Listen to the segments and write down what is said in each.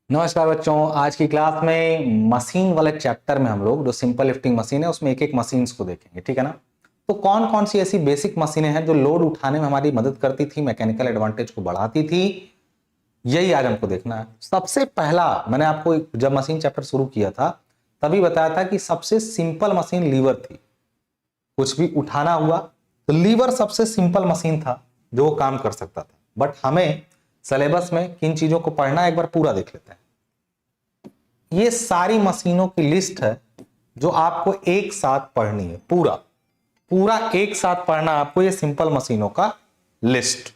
नमस्कार बच्चों। आज की क्लास में मशीन वाले चैप्टर में हम लोग जो सिंपल लिफ्टिंग मशीन है उसमें एक एक मशीन्स को देखेंगे, ठीक है ना। तो कौन कौन सी ऐसी बेसिक मशीनें हैं जो लोड उठाने में हमारी मदद करती थी, मैकेनिकल एडवांटेज को बढ़ाती थी, यही आज हमको देखना है। सबसे पहला मैंने आपको जब मशीन चैप्टर शुरू किया था तभी बताया था कि सबसे सिंपल मशीन लीवर थी। कुछ भी उठाना हुआ तो लीवर सबसे सिंपल मशीन था जो वो काम कर सकता था। बट हमें सिलेबस में किन चीजों को पढ़ना एक बार पूरा देख लेते हैं। ये सारी मशीनों की लिस्ट है जो आपको एक साथ पढ़नी है। पूरा पूरा एक साथ पढ़ना आपको, ये सिंपल मशीनों का लिस्ट।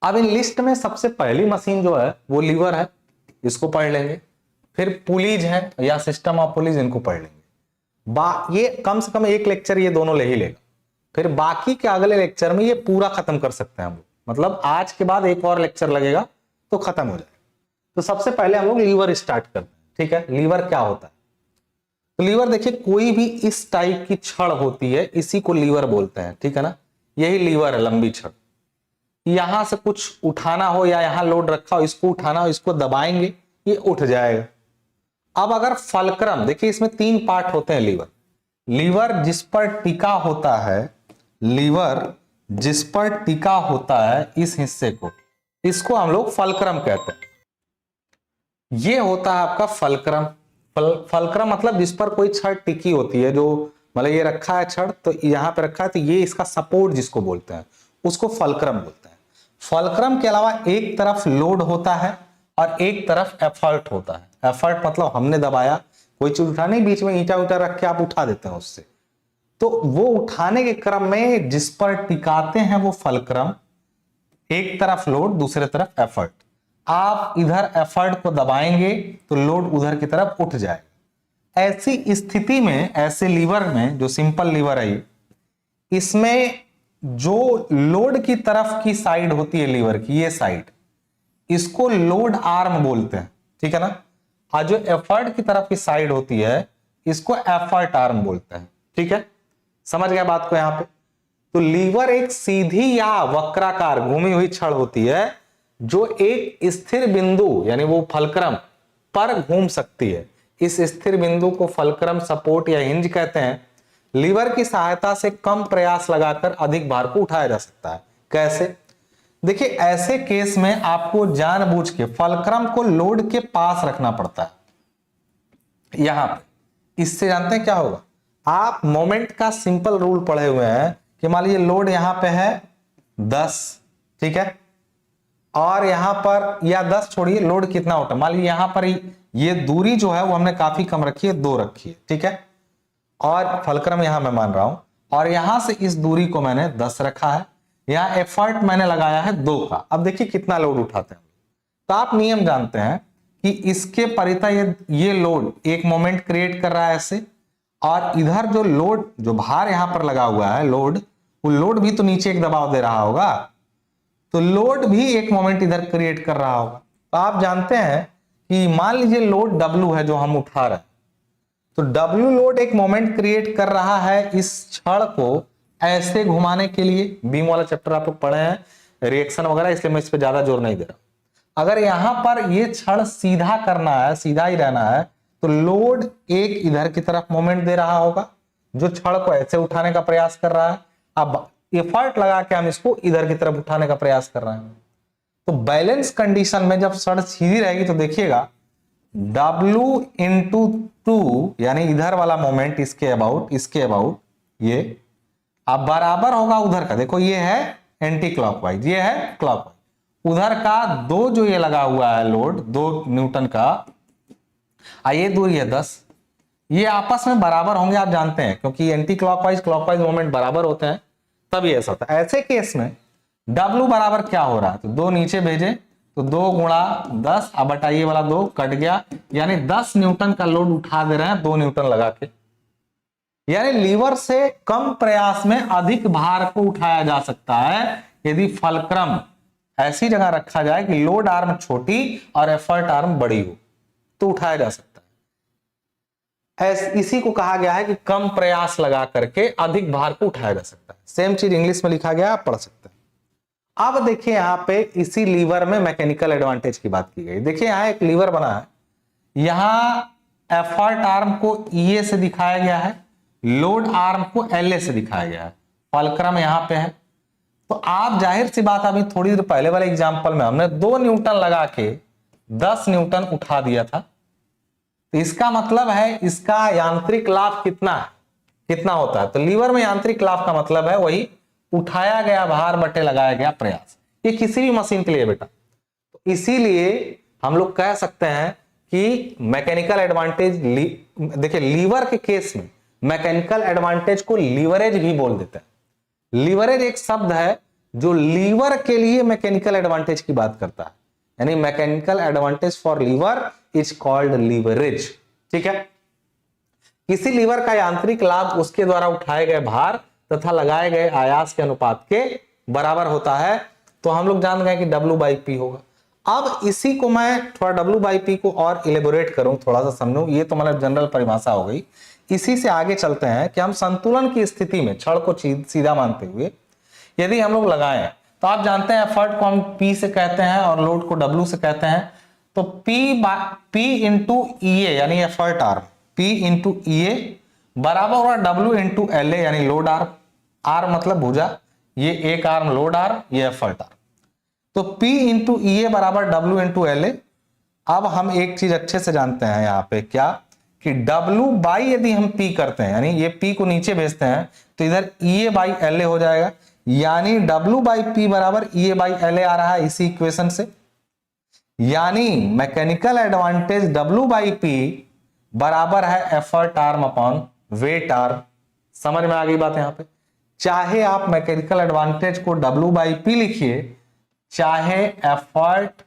अब इन लिस्ट में सबसे पहली मशीन जो है वो लीवर है, इसको पढ़ लेंगे। फिर पुलीज है या सिस्टम ऑफ पुलीज, इनको पढ़ लेंगे। ये कम से कम एक लेक्चर ये दोनों ले ही लेगा। फिर बाकी के अगले लेक्चर में ये पूरा खत्म कर सकते हैं हम लोग, मतलब आज के बाद एक और लेक्चर लगेगा तो खत्म हो जाएगा। तो सबसे पहले हम लोग लीवर स्टार्ट करते हैं, ठीक है। लीवर क्या होता है? तो लीवर देखिए, कोई भी इस टाइप की छड़ होती है इसी को लीवर बोलते हैं, ठीक है ना। यही लीवर है, लंबी छड़। यहां से कुछ उठाना हो या यहां लोड रखा हो, इसको उठाना हो, इसको दबाएंगे ये उठ जाएगा। अब अगर फलक्रम देखिए, इसमें तीन पार्ट होते हैं लीवर। लीवर जिस पर टिका होता है, लीवर जिस पर टिका होता है इस हिस्से को, इसको हम लोग फलक्रम कहते हैं। ये होता है आपका फलक्रम। फलक्रम मतलब जिस पर कोई छड़ टिकी होती है, जो मतलब ये रखा है छड़ तो यहां पे रखा है तो ये इसका सपोर्ट जिसको बोलते हैं उसको फलक्रम बोलते हैं। फलक्रम के अलावा एक तरफ लोड होता है और एक तरफ एफर्ट होता है। एफर्ट मतलब हमने दबाया, कोई चीज उठाने बीच में ईंटा उठा रख के आप उठा देते हैं उससे, तो वो उठाने के क्रम में जिस पर टिकाते हैं वो फलक्रम। एक तरफ लोड, दूसरे तरफ एफर्ट। आप इधर एफर्ट को दबाएंगे तो लोड उधर की तरफ उठ जाएगा। ऐसी स्थिति में, ऐसे लीवर में जो सिंपल लीवर है, इसमें जो लोड की तरफ की साइड होती है लीवर की, ये साइड, इसको लोड आर्म बोलते हैं, ठीक है ना। और जो एफर्ट की तरफ की साइड होती है इसको एफर्ट आर्म बोलते हैं, ठीक है। समझ गया बात को यहां पे। तो लीवर एक सीधी या वक्राकार घूमी हुई छड़ होती है जो एक स्थिर बिंदु यानी वो फलक्रम पर घूम सकती है। इस स्थिर बिंदु को फलक्रम, सपोर्ट या हिंज कहते हैं। लीवर की सहायता से कम प्रयास लगाकर अधिक भार को उठाया जा सकता है। कैसे? देखिए, ऐसे केस में आपको जानबूझ के फलक्रम को लोड के पास रखना पड़ता है। यहां पे इससे जानते हैं क्या होगा? आप मोमेंट का सिंपल रूल पढ़े हुए हैं कि मान लीजिए लोड यहां पे है 10, ठीक है, और यहां पर, या 10 छोड़िए, लोड कितना उठा, मान लीजिए यहां पर ये दूरी जो है वो हमने काफी कम रखी है, 2 रखी है, ठीक है, और फलक्रम यहां मैं मान रहा हूं, और यहां से इस दूरी को मैंने 10 रखा है। यहां एफर्ट मैंने लगाया है 2 का। अब देखिए कितना लोड उठाते हैं। तो आप नियम जानते हैं कि इसके परितः ये लोड एक मोमेंट क्रिएट कर रहा है ऐसे, और इधर जो लोड, जो भार यहां पर लगा हुआ है लोड, वो लोड भी तो नीचे एक दबाव दे रहा होगा, तो लोड भी एक मोमेंट इधर क्रिएट कर रहा होगा। तो आप जानते हैं कि मान लीजिए लोड W है जो हम उठा रहे हैं, तो W लोड एक मोमेंट क्रिएट कर रहा है इस छड़ को ऐसे घुमाने के लिए। बीम वाला चैप्टर आप लोग पढ़े हैं, रिएक्शन वगैरह, इसलिए मैं इस पर ज्यादा जोर नहीं दे रहा। अगर यहां पर ये छड़ सीधा करना है, सीधा ही रहना है, तो लोड एक इधर की तरफ मोमेंट दे रहा होगा जो छड़ को ऐसे उठाने का प्रयास कर रहा है। अब एफर्ट लगा के हम इसको इधर की तरफ उठाने का प्रयास कर रहे हैं। तो बैलेंस कंडीशन में जब छड़ सीधी रहेगी तो देखिएगा W इंटू 2 यानी इधर वाला मोमेंट इसके अबाउट ये अब बराबर होगा उधर का। देखो ये है एंटी क्लॉकवाइज, ये है क्लॉकवाइज। उधर का 2 जो ये लगा हुआ है लोड 2 न्यूटन का, ये दूरी है 10, ये आपस में बराबर होंगे, आप जानते हैं, क्योंकि एंटी क्लॉकवाइज क्लॉकवाइज मोमेंट बराबर होते हैं, तभी ऐसा होता है। ऐसे केस में W बराबर क्या हो रहा है, तो 2 नीचे भेजे तो 2 गुणा 10, अब बटाइए वाला 2 कट गया, यानी 10 न्यूटन का लोड उठा दे रहे हैं 2 न्यूटन लगा के। यानी लीवर से कम प्रयास में अधिक भार को उठाया जा सकता है यदि फलक्रम ऐसी जगह रखा जाए कि लोड आर्म छोटी और एफर्ट आर्म बड़ी हो, तो उठाया जा सकता है। इसी को कहा गया है कि कम प्रयास लगा करके अधिक भार को उठाया जा सकता है। सेम चीज इंग्लिश में लिखा गया, आप पढ़ सकते हैं। अब देखिए यहां पे इसी लीवर में मैकेनिकल एडवांटेज की बात की गई। देखिए यहां एक लीवर बना है, यहां एफर्ट आर्म को ईए से दिखाया गया है, लोड आर्म को एलए से दिखाया गया है, फलक्रम यहां पे है। तो आप जाहिर सी बात, अभी थोड़ी देर पहले वाले एग्जांपल में हमने 2 न्यूटन लगा के 10 न्यूटन उठा दिया था। तो इसका मतलब है इसका यांत्रिक लाभ कितना होता है। तो लीवर में यांत्रिक लाभ का मतलब है वही उठाया गया भार बटे लगाया गया प्रयास। ये किसी भी मशीन के लिए बेटा। तो इसीलिए हम लोग कह सकते हैं कि मैकेनिकल एडवांटेज, देखिए लीवर के केस में मैकेनिकल एडवांटेज को लीवरेज भी बोल देते हैं। लीवरेज एक शब्द है जो लीवर के लिए मैकेनिकल एडवांटेज की बात करता है, यानी mechanical advantage for lever is called leverage. ठीक है, किसी लीवर का यांत्रिक लाभ उसके द्वारा उठाए गए भार तथा लगाए गए आयास के अनुपात के बराबर होता है। तो हम लोग जान गए कि W/P होगा। अब इसी को मैं थोड़ा W/P को और इलेबोरेट करूं, थोड़ा सा समझूं, ये तो मतलब जनरल परिभाषा हो गई। इसी से आगे चलते हैं कि हम संतुलन की स्थिति में छड़ को सीधा मानते हुए यदि हम लोग लगाएं, तो आप जानते हैं एफर्ट को हम P से कहते हैं और लोड को W से कहते हैं। तो P इंटू EA यानी effort arm, P into EA बराबर होगा W इंटू LA यानी लोड आर्म। आर्म मतलब भुजा, ये एक आर्म लोड आर्म, ये एफर्ट आर्म। तो P इंटू EA बराबर W इंटू LA। अब हम एक चीज अच्छे से जानते हैं यहाँ पे क्या, कि W बाई यदि हम P करते हैं, यानी ये P को नीचे भेजते हैं, तो इधर EA बाई LA हो जाएगा, यानी W/P बराबर EA बाई LA आ रहा है इसी इक्वेशन से। यानी मैकेनिकल एडवांटेज W/P बराबर है effort arm upon weight arm. समझ में आ गई बात यहां पे। चाहे आप मैकेनिकल एडवांटेज को W/P लिखिए, चाहे effort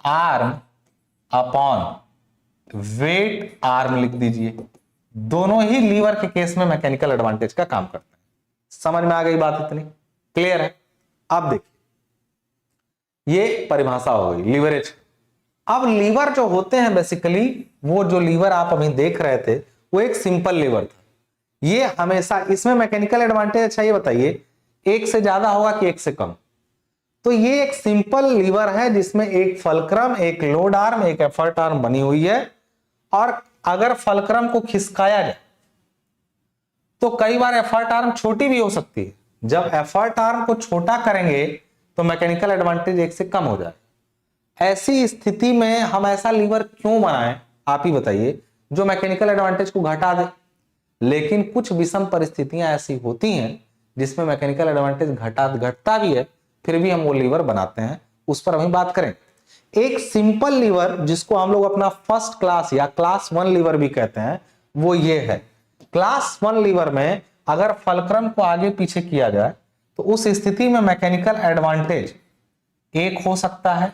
arm upon weight arm लिख दीजिए, दोनों ही लीवर के केस में मैकेनिकल एडवांटेज का काम करते हैं। समझ में आ गई बात, इतनी क्लियर है। अब देखिए ये परिभाषा हो गई लीवरेज। अब लीवर जो होते हैं बेसिकली, वो जो लीवर आप अभी देख रहे थे वो एक सिंपल लीवर था। ये हमेशा इसमें मैकेनिकल एडवांटेज, अच्छा ये बताइए, एक से ज्यादा होगा कि एक से कम? तो ये एक सिंपल लीवर है जिसमें एक फलक्रम, एक लोड आर्म, एक एफर्ट आर्म बनी हुई है। और अगर फलक्रम को खिसकाया जाए तो कई बार एफर्ट आर्म छोटी भी हो सकती है। जब एफर्ट आर्म को छोटा करेंगे तो मैकेनिकल एडवांटेज एक से कम हो जाए। ऐसी स्थिति में हम ऐसा लीवर क्यों बनाएं, आप ही बताइए, जो मैकेनिकल एडवांटेज को घटा दे। लेकिन कुछ विषम परिस्थितियां ऐसी होती हैं जिसमें मैकेनिकल एडवांटेज घटता भी है, फिर भी हम वो लीवर बनाते हैं, उस पर हम बात करें। एक सिंपल लीवर जिसको हम लोग अपना फर्स्ट क्लास या क्लास 1 लीवर भी कहते हैं, वो ये है। क्लास 1 लीवर में अगर फलक्रम को आगे पीछे किया जाए तो उस स्थिति में मैकेनिकल एडवांटेज एक हो सकता है,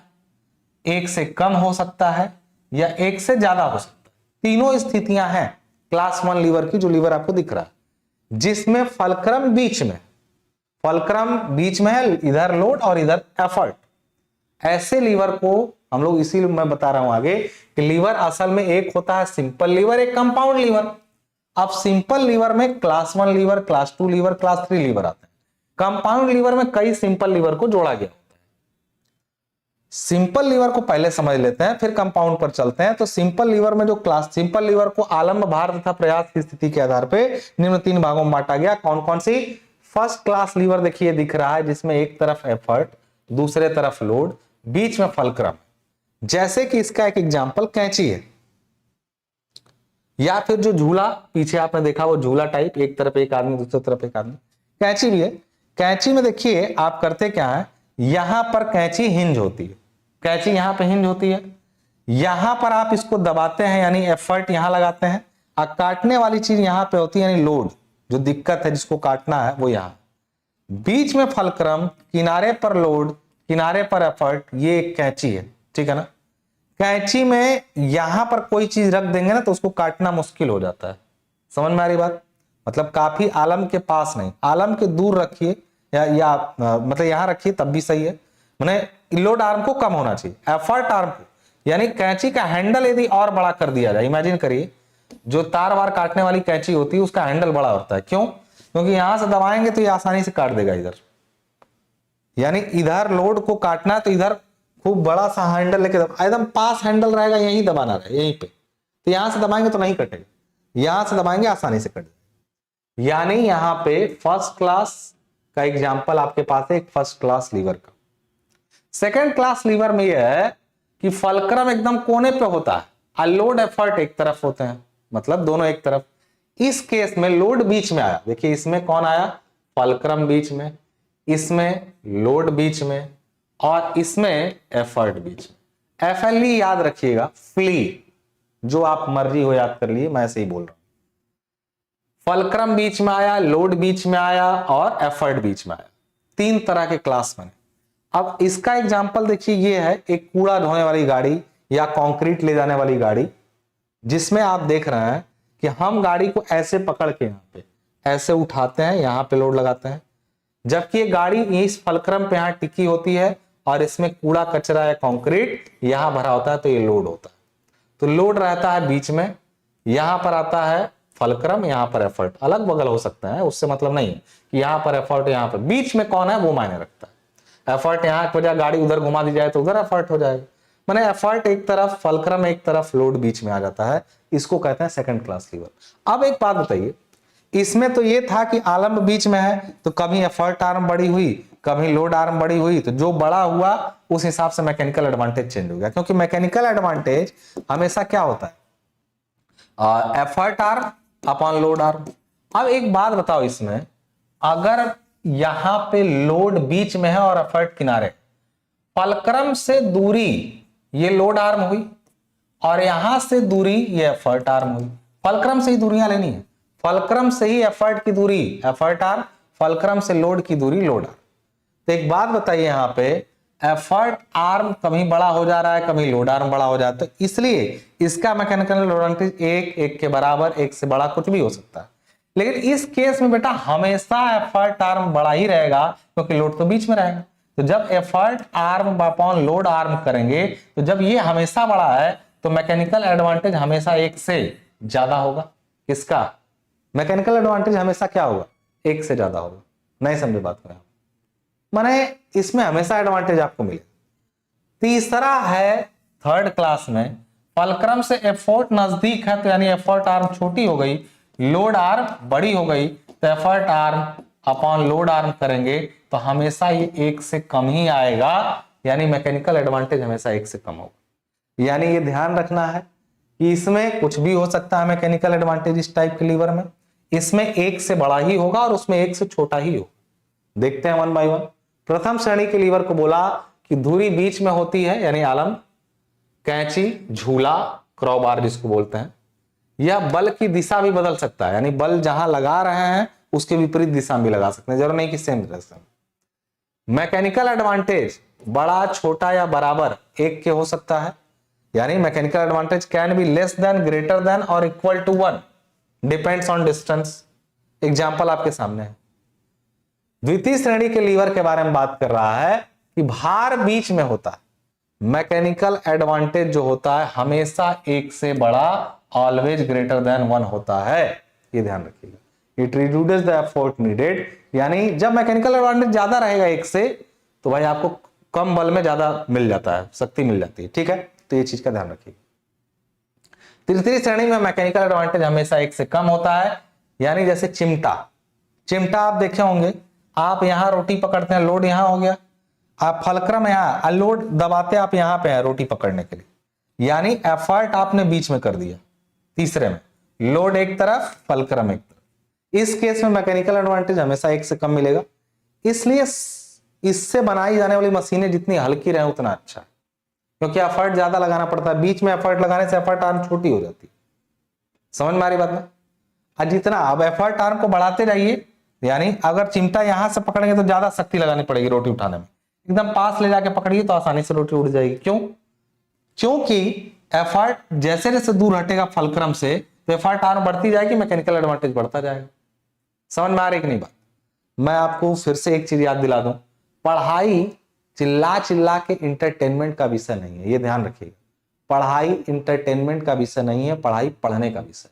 एक से कम हो सकता है, या एक से ज्यादा हो सकता है। तीनों स्थितियां हैं क्लास 1 लीवर की, जो लीवर आपको दिख रहा है, जिसमें फलक्रम बीच में है, इधर लोड और इधर एफर्ट। ऐसे लीवर को हम लोग, इसीलिए मैं बता रहा हूं आगे कि लीवर असल में एक होता है सिंपल लीवर, एक कंपाउंड लीवर। अब सिंपल लीवर में class 1 lever, class 2 lever, class 3 lever आते हैं। कंपाउंड लीवर में कई सिंपल लीवर को जोड़ा गया होता है। सिंपल लीवर को पहले समझ लेते हैं, फिर कंपाउंड पर चलते हैं। तो सिंपल लीवर में जो सिंपल लीवर को आलम्ब भार तथा प्रयास की स्थिति के आधार पर निम्न 3 भागों में बांटा गया। कौन कौन सी? फर्स्ट क्लास लीवर देखिए दिख रहा है, जिसमें एक तरफ एफर्ट, दूसरे तरफ लोड, बीच में फलक्रम। जैसे कि इसका एक एग्जांपल कैंची है, या फिर जो झूला पीछे आपने देखा, वो झूला टाइप, एक तरफ एक आदमी, दूसरी तरफ एक आदमी। कैंची भी है। कैंची में देखिए आप करते क्या है, यहां पर कैंची हिंज होती है, कैंची यहां पे हिंज होती है, यहां पर आप इसको दबाते हैं यानी एफर्ट यहां लगाते हैं, और काटने वाली चीज यहां पे होती है यानी लोड। जो दिक्कत है जिसको काटना है वो यहां, बीच में फलक्रम, किनारे पर लोड, किनारे पर एफर्ट, ये एक कैंची है। ठीक है ना। कैंची में यहां पर कोई चीज रख देंगे ना तो उसको काटना मुश्किल हो जाता है। समझ में आ रही बात? मतलब काफी आलम के पास नहीं, आलम के दूर रखिए, या मतलब यहां रखिए तब भी सही है। मैंने लोड आर्म को कम होना चाहिए, एफर्ट आर्म को, यानी कैंची का हैंडल यदि और बड़ा कर दिया जाए। इमेजिन करिए जो तार वार काटने वाली कैंची होती है उसका हैंडल बड़ा होता है। क्यों? क्योंकि यहां से दबाएंगे तो ये आसानी से काट देगा इधर, यानी इधर लोड को काटना है तो इधर खूब बड़ा सा हैंडल लेके एकदम पास हैंडल रहेगा, यहीं दबाना रहेगा, यहीं पे। तो यहां से दबाएंगे तो नहीं कटेगा, यहां से दबाएंगे आसानी से कट जाएगा। यानी यहां पे फर्स्ट क्लास का एग्जांपल आपके पास है, एक फर्स्ट क्लास लीवर का। सेकंड क्लास लीवर में यह है कि फलक्रम एकदम कोने पे होता है और लोड एफर्ट एक तरफ होते हैं, मतलब दोनों एक तरफ। इस केस में लोड बीच में आया, देखिए इसमें कौन आया, फलक्रम बीच में, इसमें लोड बीच में, और इसमें एफर्ट बीच में। एफएलई याद रखिएगा, फ्ली, जो आप मर्जी हो याद कर लिए, मैं ऐसे ही बोल रहा हूं। फलक्रम बीच में आया, लोड बीच में आया और एफर्ट बीच में आया, तीन तरह के क्लास बने। अब इसका एग्जांपल देखिए, ये है एक कूड़ा ढोने वाली गाड़ी या कंक्रीट ले जाने वाली गाड़ी, जिसमें आप देख रहे हैं कि हम गाड़ी को ऐसे पकड़ के यहां पे ऐसे उठाते हैं, यहां पे लोड लगाते हैं, जबकि ये गाड़ी इस फलक्रम पे यहां टिकी होती है और इसमें कूड़ा कचरा या कंक्रीट यहां भरा होता है, तो ये लोड होता है। तो लोड रहता है बीच में, यहां पर आता है फलक्रम, यहां पर एफर्ट। अलग बगल हो सकता है, उससे मतलब नहीं है कि यहां पर एफर्ट, यहां पर बीच में कौन है वो मायने रखता है। एफर्ट यहां की वजह गाड़ी उधर घुमा दी जाए तो उधर एफर्ट हो जाएगा, माने एफर्ट एक तरफ, फलक्रम एक तरफ, लोड बीच में आ जाता है। इसको कहते हैं सेकंड क्लास लीवर। अब एक बात बताइए, इसमें तो ये था कि आलम्ब बीच में है, तो कभी एफर्ट आर्म बड़ी हुई, कभी लोड आर्म बड़ी हुई, तो जो बड़ा हुआ उस हिसाब से मैकेनिकल एडवांटेज चेंज हो गया, क्योंकि मैकेनिकल एडवांटेज हमेशा क्या होता है, effort arm upon load arm. अब एक बात बताओ, इसमें अगर यहां पे लोड बीच में है और एफर्ट किनारे, फलक्रम से दूरी ये लोड आर्म हुई और यहां से दूरी ये एफर्ट आर्म हुई। फलक्रम से ही दूरियां लेनी है, फलक्रम से ही एफर्ट की दूरी एफर्ट आर्म, फलक्रम से लोड की दूरी लोड आर्म। तो एक बात बताइए, यहां पे एफर्ट आर्म कभी बड़ा हो जा रहा है, कभी लोड आर्म बड़ा हो जाता है, तो इसलिए इसका मैकेनिकल एडवांटेज एक के बराबर, एक से बड़ा कुछ भी हो सकता है। लेकिन इस केस में बेटा हमेशा एफर्ट आर्म बड़ा ही रहेगा, क्योंकि लोड तो बीच में रहेगा। तो जब effort arm upon load arm करेंगे, तो जब ये हमेशा बड़ा है तो मैकेनिकल एडवांटेज हमेशा एक से ज्यादा होगा। किसका मैकेनिकल एडवांटेज हमेशा क्या होगा, एक से ज्यादा होगा। नहीं समझे बात में, माने इसमें हमेशा एडवांटेज आपको मिले। तीसरा है थर्ड क्लास में, फलक्रम से एफर्ट नजदीक है, तो यानी एफर्ट आर्म छोटी हो गई, लोड आर्म बड़ी हो गई, तो effort arm upon load arm करेंगे तो हमेशा ये एक से कम ही आएगा, यानी मैकेनिकल एडवांटेज हमेशा एक से कम होगा। यानी ये ध्यान रखना है कि इसमें कुछ भी हो सकता है मैकेनिकल एडवांटेज इस टाइप के लीवर में, इसमें एक से बड़ा ही होगा और उसमें एक से छोटा ही हो। देखते हैं वन बाय वन। प्रथम श्रेणी के लीवर को बोला कि धुरी बीच में होती है, यानी आलम, कैंची, झूला, क्रॉबार जिसको बोलते हैं, या बल की दिशा भी बदल सकता है, यानी बल जहां लगा रहे हैं उसके विपरीत दिशा में भी लगा सकते हैं, जरूर नहीं कि सेम डायरेक्शन। मैकेनिकल एडवांटेज बड़ा, छोटा या बराबर एक के हो सकता है, यानी mechanical advantage can be less than, greater than और equal to 1, depends on distance. Example आपके सामने है। द्वितीय श्रेणी के लीवर के बारे में बात कर रहा है कि भार बीच में होता है, मैकेनिकल एडवांटेज जो होता है हमेशा एक से बड़ा, ऑलवेज ग्रेटर देन 1 होता है, ये ध्यान रखिएगा। It reduces the effort needed, यानी जब मैकेनिकल एडवांटेज ज्यादा रहेगा एक से, तो भाई आपको कम बल में ज्यादा मिल जाता है, शक्ति मिल जाती है, ठीक है, तो ये चीज का ध्यान रखिएगा। तृतीय श्रेणी में मैकेनिकल एडवांटेज हमेशा एक से कम होता है, यानी जैसे चिमटा, चिमटा आप देखे होंगे, आप यहां रोटी पकड़ते हैं, लोड यहां हो गया, आप फलक्रम यहां, लोड दबाते आप यहां पे है रोटी पकड़ने के लिए, यानी एफर्ट आपने बीच में कर दिया। तीसरे में लोड एक तरफ, फलक्रम एक तरफ। इस केस में मैकेनिकल एडवांटेज हमेशा एक से कम मिलेगा, इसलिए इससे बनाई जाने वाली मशीनें जितनी हल्की रहे उतना अच्छा है, क्योंकि एफर्ट ज्यादा लगाना पड़ता है, बीच में एफर्ट लगाने से एफर्ट आर्म छोटी हो जाती है। समझ में आ रही बात में? और जितना अब एफर्ट आर्म को बढ़ाते जाइए, यानी अगर चिमटा यहां से पकड़ेंगे तो ज्यादा शक्ति लगानी पड़ेगी रोटी उठाने में, एकदम पास ले जाके पकड़िए तो आसानी से रोटी उड़ जाएगी। क्यों? क्योंकि एफर्ट जैसे जैसे दूर हटेगा फलक्रम से, तो एफर्ट आर्म बढ़ती जाएगी, मैकेनिकल एडवांटेज बढ़ता जाएगा। समझ में आ रही कि नहीं बात? मैं आपको फिर से एक चीज याद दिला दूं, पढ़ाई चिल्ला चिल्ला के इंटरटेनमेंट का विषय नहीं है, ये ध्यान रखिएगा। पढ़ाई इंटरटेनमेंट का विषय नहीं है, पढ़ाई पढ़ने का विषय।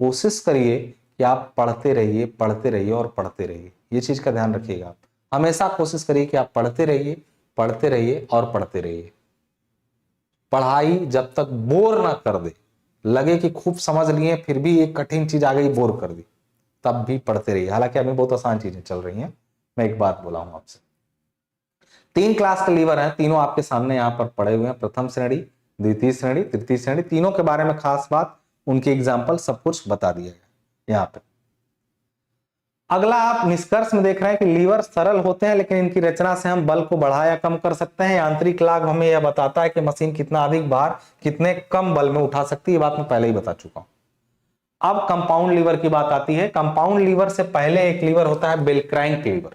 कोशिश करिए कि आप पढ़ते रहिए, पढ़ते रहिए और पढ़ते रहिए, ये चीज का ध्यान रखिएगा आप। हमेशा कोशिश करिए कि आप पढ़ते रहिए, पढ़ते रहिए और पढ़ते रहिए। पढ़ाई जब तक बोर ना कर दे, लगे कि खूब समझ लिए फिर भी एक कठिन चीज आ गई बोर कर दी, तब भी पढ़ते रहिए। हालांकि अभी बहुत आसान चीजें चल रही हैं। मैं एक बात बोला हूं आपसे, 3 क्लास के लीवर हैं, तीनों आपके सामने यहां पर पड़े हुए हैं। प्रथम श्रेणी, द्वितीय श्रेणी, तृतीय श्रेणी, तीनों के बारे में खास बात, उनके एग्जाम्पल सब कुछ बता दिया गया यहाँ पे। अगला आप निष्कर्ष में देख रहे हैं कि लीवर सरल होते हैं, लेकिन इनकी रचना से हम बल को बढ़ा या कम कर सकते हैं। यांत्रिक लाभ हमें यह बताता है कि मशीन कितना अधिक भार कितने कम बल में उठा सकती है। ये बात मैं पहले ही बता चुका हूं। अब कंपाउंड लीवर की बात आती है। कंपाउंड लीवर से पहले एक लीवर होता है bell crank lever.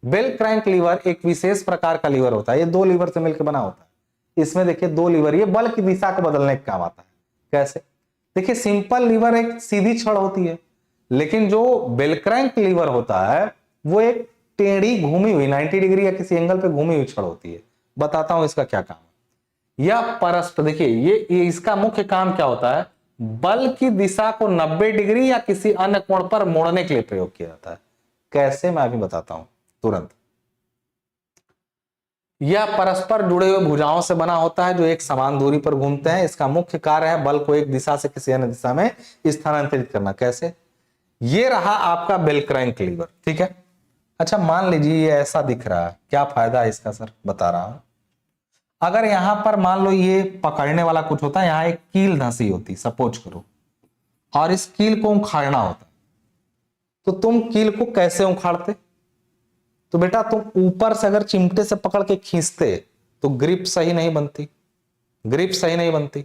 Bell crank lever एक विशेष प्रकार का लीवर होता है, ये 2 लीवर से मिलकर बना होता है। इसमें देखिए 2 लीवर, ये बल की दिशा को बदलने का काम आता है। कैसे? देखिए सिंपल लीवर एक सीधी छड़ होती है, लेकिन जो बेल क्रैंक लीवर होता है वो एक टेढ़ी घूमी हुई 90 डिग्री या किसी एंगल पे घूमी हुई छड़ होती है। बताता हूं इसका क्या काम है। यह परस्पर, देखिए ये इसका मुख्य काम क्या होता है, बल की दिशा को 90 डिग्री या किसी अन्य कोण पर मोड़ने के लिए प्रयोग किया जाता है। कैसे, मैं अभी बताता हूं तुरंत। यह परस्पर जुड़े हुए भुजाओं से बना होता है जो एक समान दूरी पर घूमते हैं। इसका मुख्य कार्य है बल को एक दिशा से किसी अन्य दिशा में स्थानांतरित करना। कैसे? ये रहा आपका बेल क्रैंक लीवर, ठीक है। अच्छा मान लीजिए ये ऐसा दिख रहा है, क्या फायदा है इसका सर, बता रहा हूं। अगर यहां पर मान लो ये पकड़ने वाला कुछ होता है, यहां एक कील धंसी होती, सपोज करो, और इस कील को उखाड़ना होता, तो तुम कील को कैसे उखाड़ते? तो बेटा तुम ऊपर से अगर चिमटे से पकड़ के खींचते तो ग्रिप सही नहीं बनती, ग्रिप सही नहीं बनती।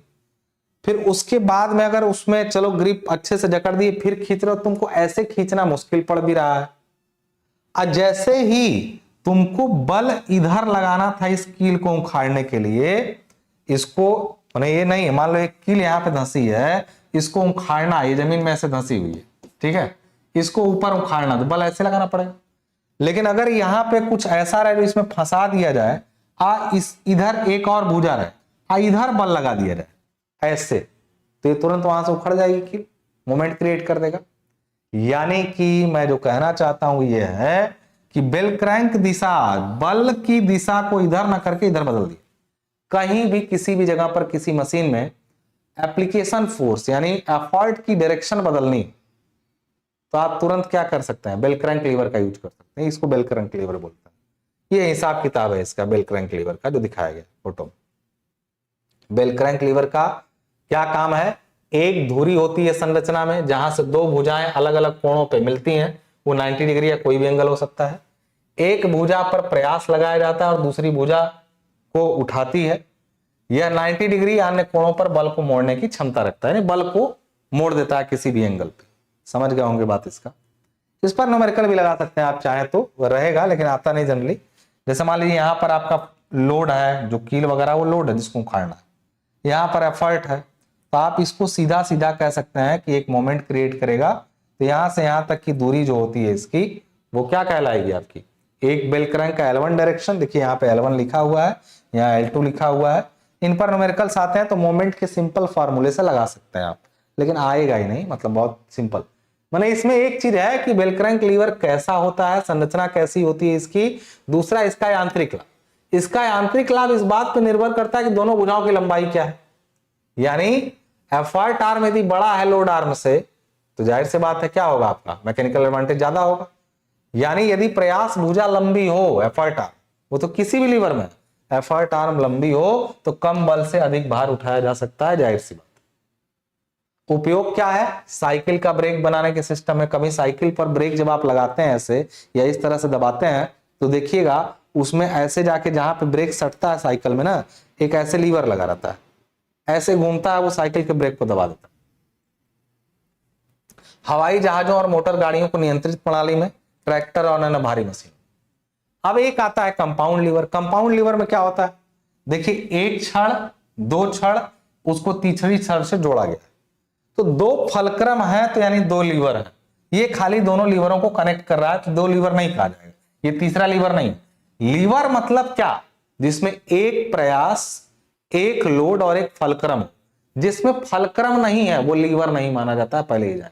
फिर उसके बाद में अगर उसमें चलो ग्रिप अच्छे से जकड़ दिए, फिर खींच रहे हो, तुमको ऐसे खींचना मुश्किल पड़ भी रहा है। और जैसे ही तुमको बल इधर लगाना था इस कील को उखाड़ने के लिए, इसको ये नहीं है, मान लो एक कील यहां पे धंसी है, इसको उखाड़ना, ये जमीन में ऐसे धंसी हुई है, ठीक है, इसको ऊपर उखाड़ना तो बल ऐसे लगाना पड़ेगा। लेकिन अगर यहां पे कुछ ऐसा रहे जो इसमें फंसा दिया जाए, इस इधर एक और भुजा रहे, इधर बल लगा दिया जाए ऐसे, तो ये तुरंत वहां से उखड़ जाएगी कील, मोमेंट क्रिएट कर देगा। यानी कि मैं जो कहना चाहता हूं ये है कि बेल क्रैंक दिशा, बल की दिशा को इधर ना करके इधर बदल दी। कहीं भी किसी भी जगह पर किसी मशीन में एप्लीकेशन फोर्स यानी एफर्ट की डायरेक्शन बदलनी, तो आप तुरंत क्या कर सकते हैं, बेल क्रैंक लीवर का यूज कर सकते हैं। इसको बेल क्रैंक लीवर बोलते हैं। ये हिसाब किताब है इसका बेल क्रैंक लीवर का जो दिखाया गया फोटो में। बेल क्रैंक लीवर का क्या काम है, एक धुरी होती है संरचना में जहां से 2 भुजाएं अलग अलग कोणों पे मिलती हैं, वो 90 डिग्री या कोई भी एंगल हो सकता है। एक भुजा पर प्रयास लगाया जाता है और दूसरी भुजा को उठाती है। यह 90 डिग्री अन्य कोणों पर बल को मोड़ने की क्षमता रखता है, यानी बल को मोड़ देता है किसी भी एंगल पे। समझ गए होंगे बात इसका। इस पर न्यूमेरिकल भी लगा सकते हैं आप चाहे तो, रहेगा, लेकिन आता नहीं जनरली। जैसे मान लीजिए यहां पर आपका लोड है, जो कील वगैरह वो लोड है जिसको उखाड़ना है, यहां पर एफर्ट है, तो आप इसको सीधा सीधा कह सकते हैं कि एक मोमेंट क्रिएट करेगा। तो यहां से यहां तक की दूरी जो होती है इसकी, वो क्या कहलाएगी आपकी, एक बेल क्रैंक का L1 डायरेक्शन, देखिए यहाँ पे L1 लिखा हुआ है, यहाँ L2 लिखा हुआ है। इन पर न्यूमेरिकल्स आते हैं तो मोमेंट के सिंपल फॉर्मूले से लगा सकते हैं आप, लेकिन आएगा ही नहीं, मतलब बहुत सिंपल। माने इसमें एक चीज है कि बेल क्रैंक लीवर कैसा होता है, संरचना कैसी होती है इसकी, दूसरा इसका यांत्रिक लाभ। इसका यांत्रिक लाभ इस बात पर निर्भर करता है कि दोनों भुजाओं की लंबाई क्या है। यानी एफर्ट आर्म यदि बड़ा है लोड आर्म से, तो जाहिर सी बात है क्या होगा, आपका मैकेनिकल एडवांटेज ज्यादा होगा। यानी यदि प्रयास भुजा लंबी हो, एफर्ट आर्म, वो तो किसी भी लीवर में एफर्ट आर्म लंबी हो तो कम बल से अधिक भार उठाया जा सकता है, जाहिर सी बात। उपयोग क्या है, साइकिल का ब्रेक बनाने के सिस्टम में। कभी साइकिल पर ब्रेक जब आप लगाते हैं ऐसे या इस तरह से दबाते हैं, तो देखिएगा उसमें ऐसे जाके जहां पे ब्रेक सटता है साइकिल में ना, एक ऐसे लीवर लगा रहता है, ऐसे घूमता है, वो साइकिल के ब्रेक को दबा देता है। हवाई जहाजों और मोटर गाड़ियों को नियंत्रित प्रणाली में, ट्रैक्टर और अन्य भारी मशीन। अब एक आता है कंपाउंड लीवर। कंपाउंड लीवर में क्या होता है, देखिए एक छड़, 2 छड़, उसको तीसरी छड़ से जोड़ा गया, तो 2 फलक्रम है, तो यानी 2 लीवर है। ये खाली दोनों लीवरों को कनेक्ट कर रहा है, तो 2 लीवर नहीं कहा जाएगा, ये तीसरा लीवर नहीं। लीवर मतलब क्या, जिसमें एक प्रयास, एक लोड और एक फलक्रम। जिसमें फलक्रम नहीं है वो लीवर नहीं माना जाता है, पहले ही जाए।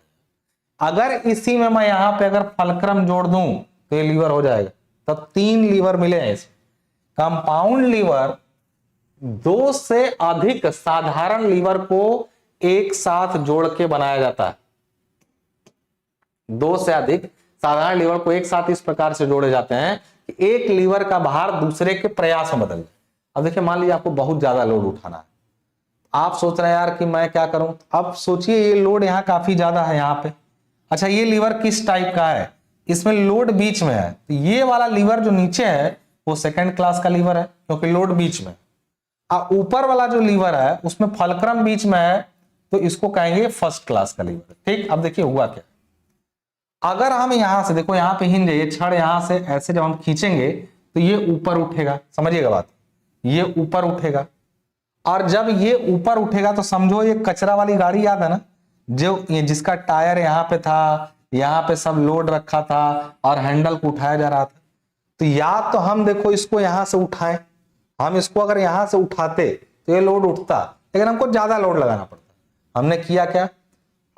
अगर इसी में मैं यहां पे अगर फलक्रम जोड़ दूं तो ये लीवर हो जाएगा, तो 3 लीवर मिले हैं इसमें। कंपाउंड लीवर 2 से अधिक साधारण लीवर को एक साथ जोड़ के बनाया जाता है। 2 से अधिक साधारण लीवर को एक साथ इस प्रकार से जोड़े जाते हैं कि एक लीवर का भार दूसरे के प्रयास में बदल जाए। अब देखिए, मान लीजिए आपको बहुत ज्यादा लोड उठाना है, आप सोच रहे हैं यार कि मैं क्या करूं। अब सोचिए ये लोड यहाँ काफी ज्यादा है यहाँ पे। अच्छा, ये लीवर किस टाइप का है, इसमें लोड बीच में है, तो ये वाला लीवर जो नीचे है वो सेकंड क्लास का लीवर है क्योंकि लोड बीच में। ऊपर वाला जो लीवर है उसमें फलक्रम बीच में है, तो इसको कहेंगे फर्स्ट क्लास का लीवर। ठीक, अब देखिए हुआ क्या, अगर हम यहां से देखो, यहां पे हिंज है, ये छड़ यहां से ऐसे जब हम खींचेंगे तो ये ऊपर उठेगा, समझिएगा बात, ये ऊपर उठेगा। और जब ये ऊपर उठेगा तो समझो ये कचरा वाली गाड़ी याद है ना, जो ये जिसका टायर यहाँ पे था, यहाँ पे सब लोड रखा था और हैंडल को उठाया जा रहा था। तो या तो हम देखो इसको यहां से उठाएं, हम इसको अगर यहां से उठाते तो ये लोड उठता, लेकिन हमको ज्यादा लोड लगाना पड़ता। हमने किया क्या,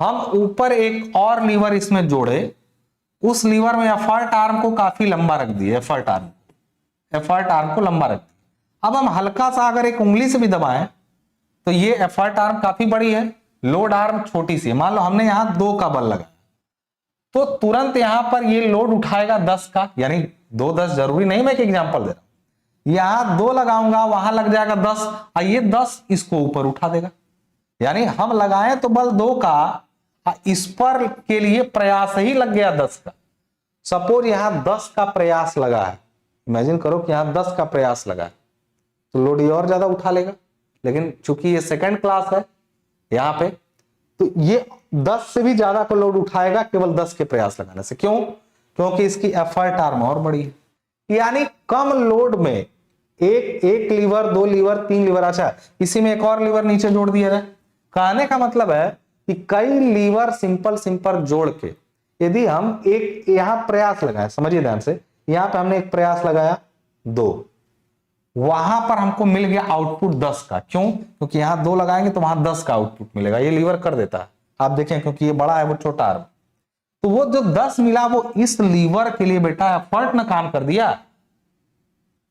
हम ऊपर एक और लीवर इसमें जोड़े, उस लीवर में एफर्ट आर्म को काफी लंबा रख दिए, एफर्ट आर्म को लंबा रख दिया। अब हम हल्का सा अगर एक उंगली से भी दबाएं तो ये एफर्ट आर्म काफी बड़ी है, लोड आर्म छोटी सी है। मान लो हमने यहां 2 का बल लगाया तो तुरंत यहां पर ये लोड उठाएगा 10 का, यानी 2 10 जरूरी नहीं, मैं एक एग्जांपल दे रहा हूं। यहां 2 लगाऊंगा, वहां लग जाएगा 10, और ये 10 इसको ऊपर उठा देगा। यानी हम लगाएं तो बल 2 का, इस पर के लिए प्रयास ही लग गया 10 का। सपोज यहां 10 का प्रयास लगा है, इमेजिन करो कि यहां 10 का प्रयास लगा है, तो लोड ये और ज्यादा उठा लेगा। लेकिन चूंकि ये सेकंड क्लास है यहां पे, तो ये 10 से भी ज्यादा को लोड उठाएगा केवल 10 के प्रयास लगाने से। क्यों? क्योंकि इसकी एफर्ट आर्म और बड़ी है। यानी कम लोड में एक लीवर, 2 लीवर, 3 लीवर, अच्छा इसी में एक और लीवर नीचे जोड़ दिया जाए। कहने का मतलब है कि कई लीवर सिंपल जोड़ के यदि हम एक यहां प्रयास लगाए, समझिए ध्यान से, यहां पे हमने एक प्रयास लगाया 2, वहां पर हमको मिल गया आउटपुट 10 का। क्यों? क्योंकि यहां 2 लगाएंगे तो वहां 10 का आउटपुट मिलेगा। ये लीवर कर देता है, आप देखें, क्योंकि ये बड़ा है वो छोटा आर्म। तो वो जो 10 मिला वो इस लीवर के लिए बेटा एफर्ट ने काम कर दिया।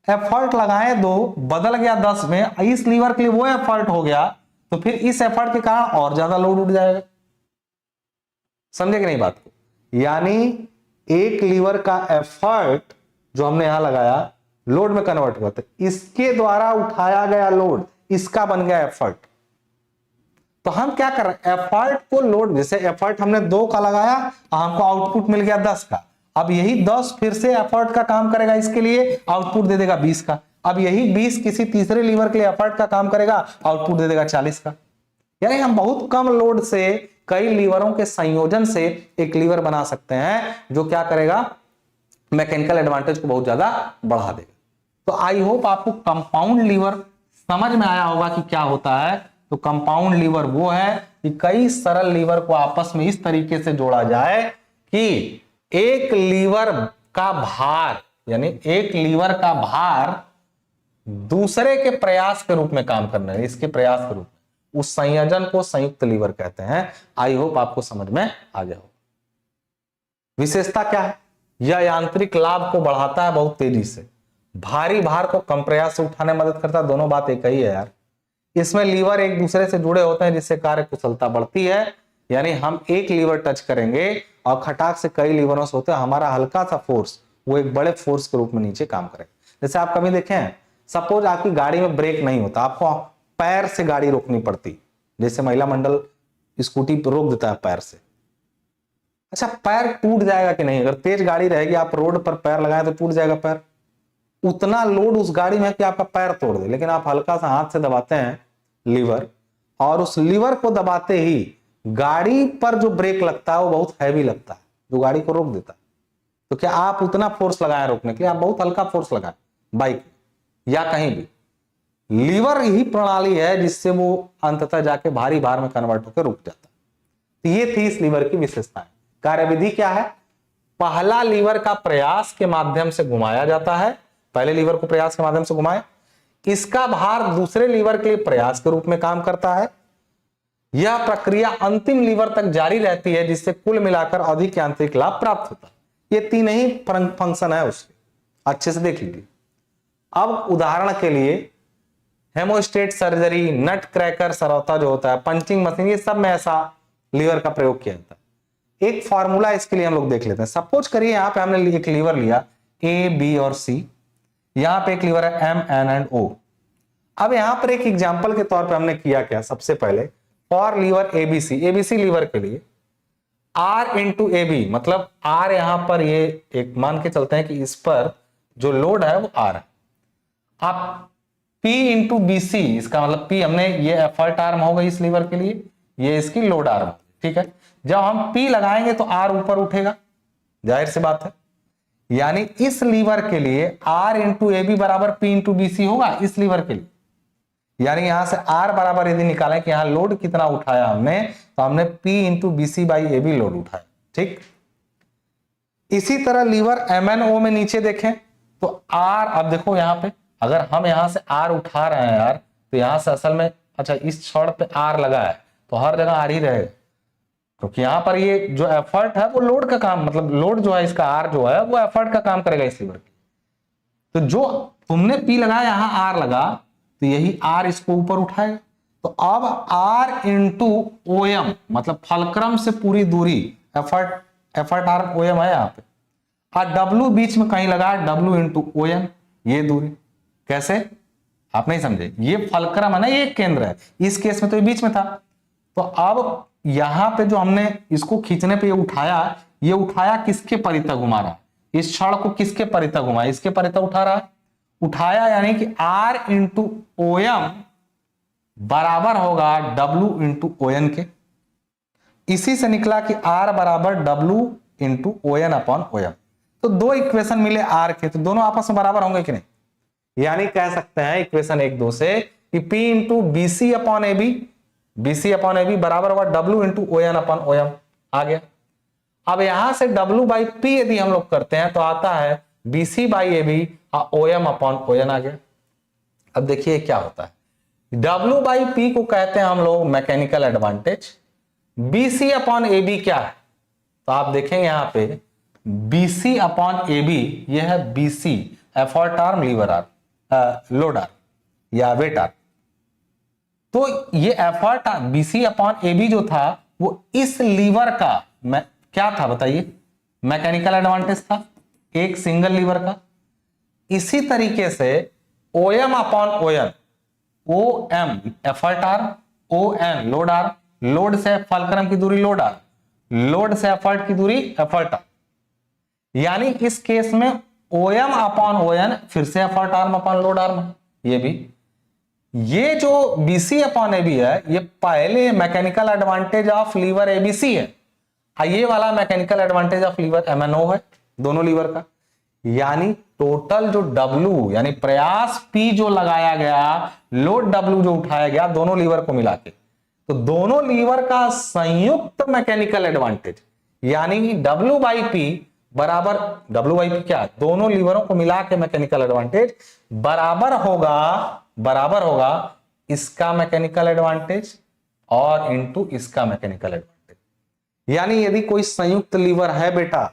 एफर्ट लगाए 2, बदल गया 10 में, इस लीवर के लिए वो एफर्ट हो गया, तो फिर इस एफर्ट के कारण और ज्यादा लोड उठ जाएगा। समझे कि नहीं बात को? यानी एक लीवर का एफर्ट जो हमने यहां लगाया लोड में कन्वर्ट हुआ, तो इसके द्वारा उठाया गया लोड इसका बन गया एफर्ट। तो हम क्या कर रहे हैं, एफर्ट को लोड, जैसे एफर्ट हमने 2 का लगाया, हमको आउटपुट मिल गया 10 का। अब यही 10 फिर से एफर्ट का काम करेगा, इसके लिए आउटपुट दे देगा 20 का। अब यही 20 किसी तीसरे लीवर के लिए एफर्ट का काम करेगा, आउटपुट दे देगा 40 का। यानी हम बहुत कम लोड से कई लीवरों के संयोजन से एक लीवर बना सकते हैं जो क्या करेगा, मैकेनिकल एडवांटेज को बहुत ज्यादा बढ़ा देगा। तो आई होप आपको कंपाउंड लीवर समझ में आया होगा कि क्या होता है। तो कंपाउंड लीवर वो है कि कई सरल लीवर को आपस में इस तरीके से जोड़ा जाए कि एक लीवर का भार, यानी एक लीवर का भार दूसरे के प्रयास के रूप में काम करना है, इसके प्रयास के रूप में, उस संयोजन को संयुक्त लीवर कहते हैं। आई होप आपको समझ में आ गया हो। विशेषता क्या है, यह यांत्रिक लाभ को बढ़ाता है बहुत तेजी से, भारी भार को कम प्रयास से उठाने में मदद करता है। दोनों बात एक ही है यार। इसमें लीवर एक दूसरे से जुड़े होते हैं जिससे कार्य कुशलता बढ़ती है। यानी हम एक लीवर टच करेंगे और खटाक से कई लीवरों से होते हैं, हमारा हल्का सा फोर्स वो एक बड़े फोर्स के रूप में नीचे काम करेगा। जैसे आप कभी देखें, सपोज आपकी गाड़ी में ब्रेक नहीं होता, आपको पैर से गाड़ी रोकनी पड़ती, जैसे महिला मंडल स्कूटी रोक देता है पैर से। अच्छा, पैर टूट जाएगा कि नहीं? अगर तेज गाड़ी रहेगी, आप रोड पर पैर लगाए तो टूट जाएगा पैर। उतना लोड उस गाड़ी में है कि आपका पैर तोड़ दे, लेकिन आप हल्का सा हाथ से दबाते हैं लीवर, और उस लीवर को दबाते ही गाड़ी पर जो ब्रेक लगता है वो बहुत हैवी लगता है, जो गाड़ी को रोक देता है। तो क्या आप उतना फोर्स लगाएं रोकने के लिए? आप बहुत हल्का फोर्स लगाएं बाइक या कहीं भी। लीवर ही प्रणाली है जिससे वो अंततः जाके भारी भार में कन्वर्ट होकर रुक जाता है। तो ये थी इस लीवर की विशेषताएं। कार्यविधि क्या है? पहला लीवर का प्रयास के माध्यम से घुमाया जाता है, पहले लीवर को प्रयास के माध्यम से घुमाए, इसका भार दूसरे लीवर के लिए प्रयास के रूप में काम करता है। यह प्रक्रिया अंतिम लीवर तक जारी रहती है जिससे कुल मिलाकर अधिक यांत्रिक लाभ प्राप्त होता है। ये 3 ही फंक्शन है उसके। अच्छे से देख लीजिए। अब उदाहरण के लिए हेमोस्टेट सर्जरी, नट क्रैकर सरौता जो होता है, पंचिंग मशीन, ये सब में ऐसा लीवर का प्रयोग किया जाता है। एक फॉर्मूला इसके लिए हम लोग देख लेते हैं। सपोज करिए यहां पे हमने एक लीवर लिया ए, बी और सी, यहां पे एक लीवर है एम, एन एंड ओ। अब यहां पर एक एग्जांपल के तौर पे हमने किया क्या, सबसे पहले for lever ABC, ABC lever के लिए आर इंटू ए बी, मतलब आर यहां पर ये एक मान के चलते हैं कि इस पर जो लोड है वो आर है। आप P इंटू बी सी, इसका मतलब P हमने, ये एफर्ट आर्म होगा इस लीवर के लिए, ये इसकी लोड आर्म, ठीक है। जब हम P लगाएंगे तो R ऊपर उठेगा, जाहिर सी बात है। यानी इस लीवर के लिए R इंटू ए बी बराबर P इंटू बी सी होगा इस लीवर के लिए। यानी यहां से R बराबर यदि निकालें कि यहां लोड कितना उठाया हमने, तो हमने P into B C by A B load उठाया, ठीक। इसी तरह लीवर MNO में नीचे देखें तो R, अब देखो यहां पे अगर हम यहां से R उठा रहे हैं यार, तो यहां से असल में, अच्छा इस छोर पे R लगा है तो हर जगह R ही रहेगा, क्योंकि यहां पर ये जो एफर्ट है वो लोड का काम, मतलब लोड जो है इसका R जो है वो एफर्ट का काम करेगा इस लीवर की। तो जो तुमने P लगाया यहां R लगा, तो यही R इसको ऊपर उठाएगा। तो अब R इंटू ओ एम, मतलब फलक्रम से पूरी दूरी, एफर्ट R ओ एम है यहाँ पे, और W बीच में कहीं लगा, W इंटू ओ एम, ये दूरी। कैसे, आप नहीं समझे, ये फलक्रम है ना, ये केंद्र है, इस केस में तो ये बीच में था। तो अब यहां पे जो हमने इसको खींचने पे ये उठाया किसके परितः घुमा रहा है, इस छड़ को किसके परितः घुमाया, इसके परितः उठा रहा है, उठाया, यानी कि R इंटू ओ एम बराबर होगा W इंटू ओ एन के। इसी से निकला कि R बराबर W into O N upon O M. तो दो इक्वेशन मिले R के, तो दोनों आपस में बराबर होंगे कि नहीं। यानी कह सकते हैं इक्वेशन 1-2 से कि P into B C upon A B बराबर होगा W into O N upon O M, आ गया। अब यहां से W बाई P यदि हम लोग करते हैं तो आता है BC by A B O M upon O N, आ गया। अब देखिए क्या होता है, W बाई P को कहते हैं हम लोग mechanical advantage, BC upon A B क्या है, तो आप देखेंगे यहां पे BC अपॉन ए बी, यह है BC effort arm, lever arm, load arm या वेट आर्म। तो ये effort BC upon A B जो था वो इस लीवर का क्या था बताइए, मैकेनिकल एडवांटेज था, एक सिंगल लीवर का। इसी तरीके से OM upon O N, OM effort arm, ON load arm, load से फलक्रम की दूरी लोड आर्म, लोड से एफर्ट की दूरी एफर्ट आर्म। यानी इस केस में OM अपॉन ओ एन फिर से effort arm upon load arm है। ये भी, ये जो BC अपॉन AB है ये पहले mechanical advantage of lever ABC है, ये वाला mechanical advantage of lever MNO है, दोनों लीवर का। यानी टोटल जो W यानी प्रयास P जो लगाया गया, लोड W जो उठाया गया दोनों लीवर को मिला के, तो दोनों लीवर का संयुक्त मैकेनिकल एडवांटेज यानी W बाई P बराबर, W बाई P क्या है, दोनों लीवरों को मिला के मैकेनिकल एडवांटेज बराबर होगा इसका मैकेनिकल एडवांटेज और इनटू इसका मैकेनिकल एडवांटेज। यानी यदि कोई संयुक्त लीवर है बेटा,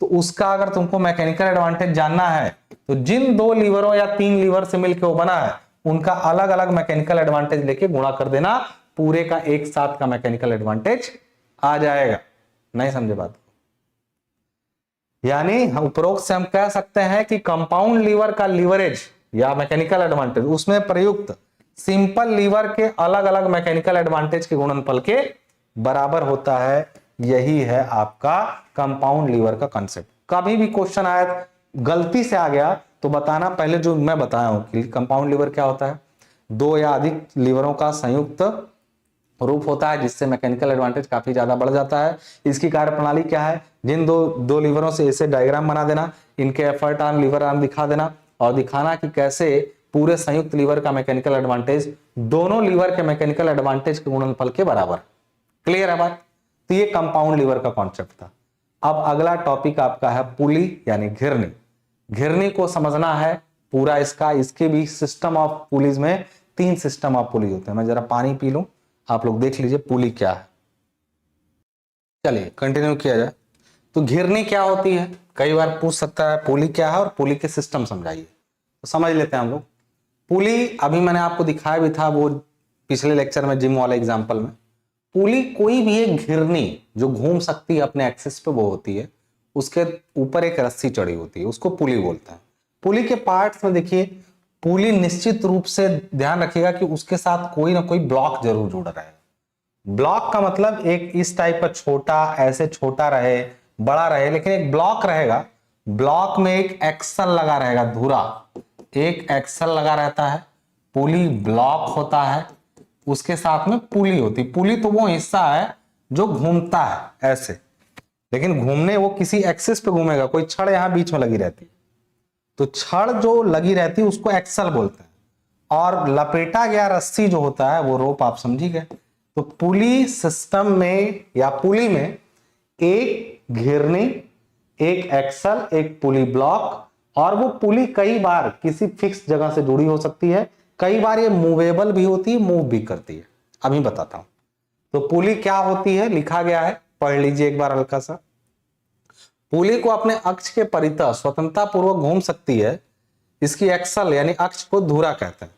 तो उसका अगर तुमको मैकेनिकल एडवांटेज जानना है तो जिन दो लीवरों या 3 लीवर से मिलकर वो बना है उनका अलग अलग मैकेनिकल एडवांटेज लेके गुणा कर देना, पूरे का एक साथ का मैकेनिकल एडवांटेज आ जाएगा। नहीं समझे बात को? यानी उपरोक्त से हम कह सकते हैं कि कंपाउंड लीवर का लीवरेज या मैकेनिकल एडवांटेज उसमें प्रयुक्त सिंपल लीवर के अलग अलग मैकेनिकल एडवांटेज के गुणनफल के बराबर होता है। यही है आपका कंपाउंड लीवर का कंसेप्ट। कभी भी क्वेश्चन आया गलती से आ गया तो बताना, पहले जो मैं बताया हूं कि कंपाउंड लीवर क्या होता है, 2 या अधिक लीवरों का संयुक्त रूप होता है जिससे मैकेनिकल एडवांटेज काफी ज्यादा बढ़ जाता है। इसकी कार्यप्रणाली क्या है, जिन दो लीवरों से ऐसे डायग्राम बना देना, इनके एफर्ट आर्म लीवर आर्म दिखा देना और दिखाना कि कैसे पूरे संयुक्त लीवर का मैकेनिकल एडवांटेज दोनों लीवर के मैकेनिकल एडवांटेज के गुणनफल के बराबर। क्लियर है बात? तो ये कंपाउंड लीवर का कॉन्सेप्ट था। अब अगला टॉपिक आपका है पुली यानी घिरनी। घिरनी को समझना है पूरा इसके भी सिस्टम ऑफ पुलीज में 3 सिस्टम ऑफ पुली होते हैं। मैं जरा पानी पी लूं, आप लोग देख लीजिए पुली क्या है। चलिए कंटिन्यू किया जाए। तो घिरनी क्या होती है, कई बार पूछ सकता है पुली क्या है और पुली के सिस्टम समझाइए। तो समझ लेते हैं हम लोग। पुली अभी मैंने आपको दिखाया भी था वो पिछले लेक्चर में जिम वाले एग्जांपल में। पुली कोई भी एक घिरनी जो घूम सकती है अपने एक्सिस पे वो होती है, उसके ऊपर एक रस्सी चढ़ी होती है, उसको पुली बोलते हैं। पुली के पार्ट्स में देखिए, पुली निश्चित रूप से ध्यान रखिएगा कि उसके साथ कोई ना कोई ब्लॉक जरूर जुड़ रहा है। ब्लॉक का मतलब एक इस टाइप का छोटा, ऐसे छोटा रहे बड़ा रहे, लेकिन एक ब्लॉक रहेगा। ब्लॉक में एक एक्सल लगा रहेगा, धुरा एक एक्सल लगा रहता है, पुली ब्लॉक होता है, उसके साथ में पुली होती। पुली तो वो हिस्सा है जो घूमता है ऐसे, लेकिन घूमने वो किसी एक्सिस पे घूमेगा। कोई छड़ यहां बीच में लगी रहती है, तो छड़ जो लगी रहती है उसको एक्सल बोलते हैं। और लपेटा गया रस्सी जो होता है वो रोप, आप समझी गए। तो पुली सिस्टम में या पुली में एक घिरनी, एक एक्सल, एक पुली ब्लॉक, और वो पुली कई बार किसी फिक्स जगह से जुड़ी हो सकती है, कई बार ये मूवेबल भी होती है, मूव भी करती है। अभी बताता हूं। तो पुली क्या होती है, लिखा गया है, पढ़ लीजिए एक बार हल्का सा। पुली को अपने अक्ष के परितः स्वतंत्रता पूर्वक घूम सकती है। इसकी एक्सल यानी अक्ष को धुरा कहते हैं।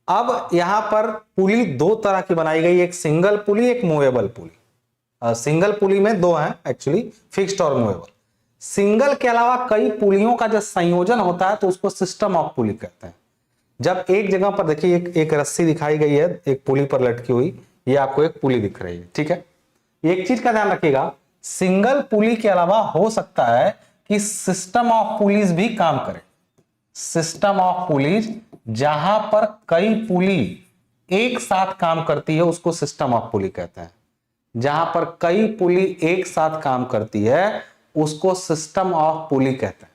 अब यहां पर पुली दो तरह की बनाई गई, एक सिंगल पुली, एक मूवेबल पुली। सिंगल पुली में दो हैं एक्चुअली, फिक्स्ड और मूवेबल। सिंगल के अलावा कई पुलियों का जब संयोजन होता है तो उसको सिस्टम ऑफ पुली कहते हैं। जब एक जगह पर देखिए एक रस्सी दिखाई गई है एक पुली पर लटकी हुई, ये आपको एक पुली दिख रही है, ठीक है। एक चीज का ध्यान रखिएगा, सिंगल पुली के अलावा हो सकता है कि सिस्टम ऑफ पुलीज भी काम करे। सिस्टम ऑफ पुलीज, जहां पर कई पुली एक साथ काम करती है उसको सिस्टम ऑफ पुली कहते हैं। जहां पर कई पुली एक साथ काम करती है उसको सिस्टम ऑफ पुली कहते हैं।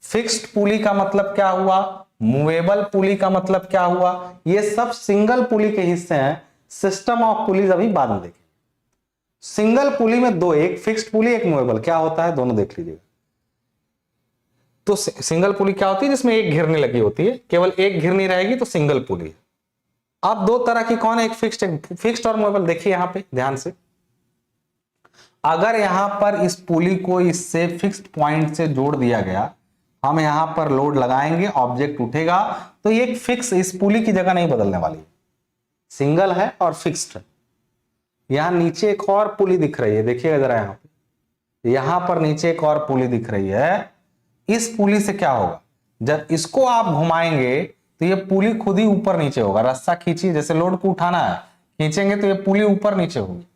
फिक्स्ड पुली का मतलब क्या हुआ, मूवेबल पुली का मतलब क्या हुआ, ये सब सिंगल पुली के हिस्से हैं। सिस्टम ऑफ पुलीज अभी बाद में देखेंगे। सिंगल पुली में दो, एक फिक्स्ड पुली, एक मूवेबल, क्या होता है दोनों देख लीजिएगा। तो सिंगल पुली क्या होती है, जिसमें एक घिरनी लगी होती है, केवल एक घिरनी रहेगी तो सिंगल पुली। अब दो तरह की कौन है, एक फिक्स्ड और मूवेबल। देखिए यहां पे ध्यान से, अगर यहां पर इस पुली को इससे फिक्स्ड पॉइंट से जोड़ दिया गया, हम यहां पर लोड लगाएंगे, ऑब्जेक्ट उठेगा, तो ये फिक्स, इस पुली की जगह नहीं बदलने वाली, सिंगल है और फिक्स्ड है। यहां नीचे एक और पुली दिख रही है, देखिएगा जरा यहां पर नीचे एक और पुली दिख रही है। इस पुली से क्या होगा, जब इसको आप घुमाएंगे तो ये पुली खुद ही ऊपर नीचे होगा। रस्सा खींचिए, जैसे लोड को उठाना है, खींचेंगे तो ये पुली ऊपर नीचे होगी।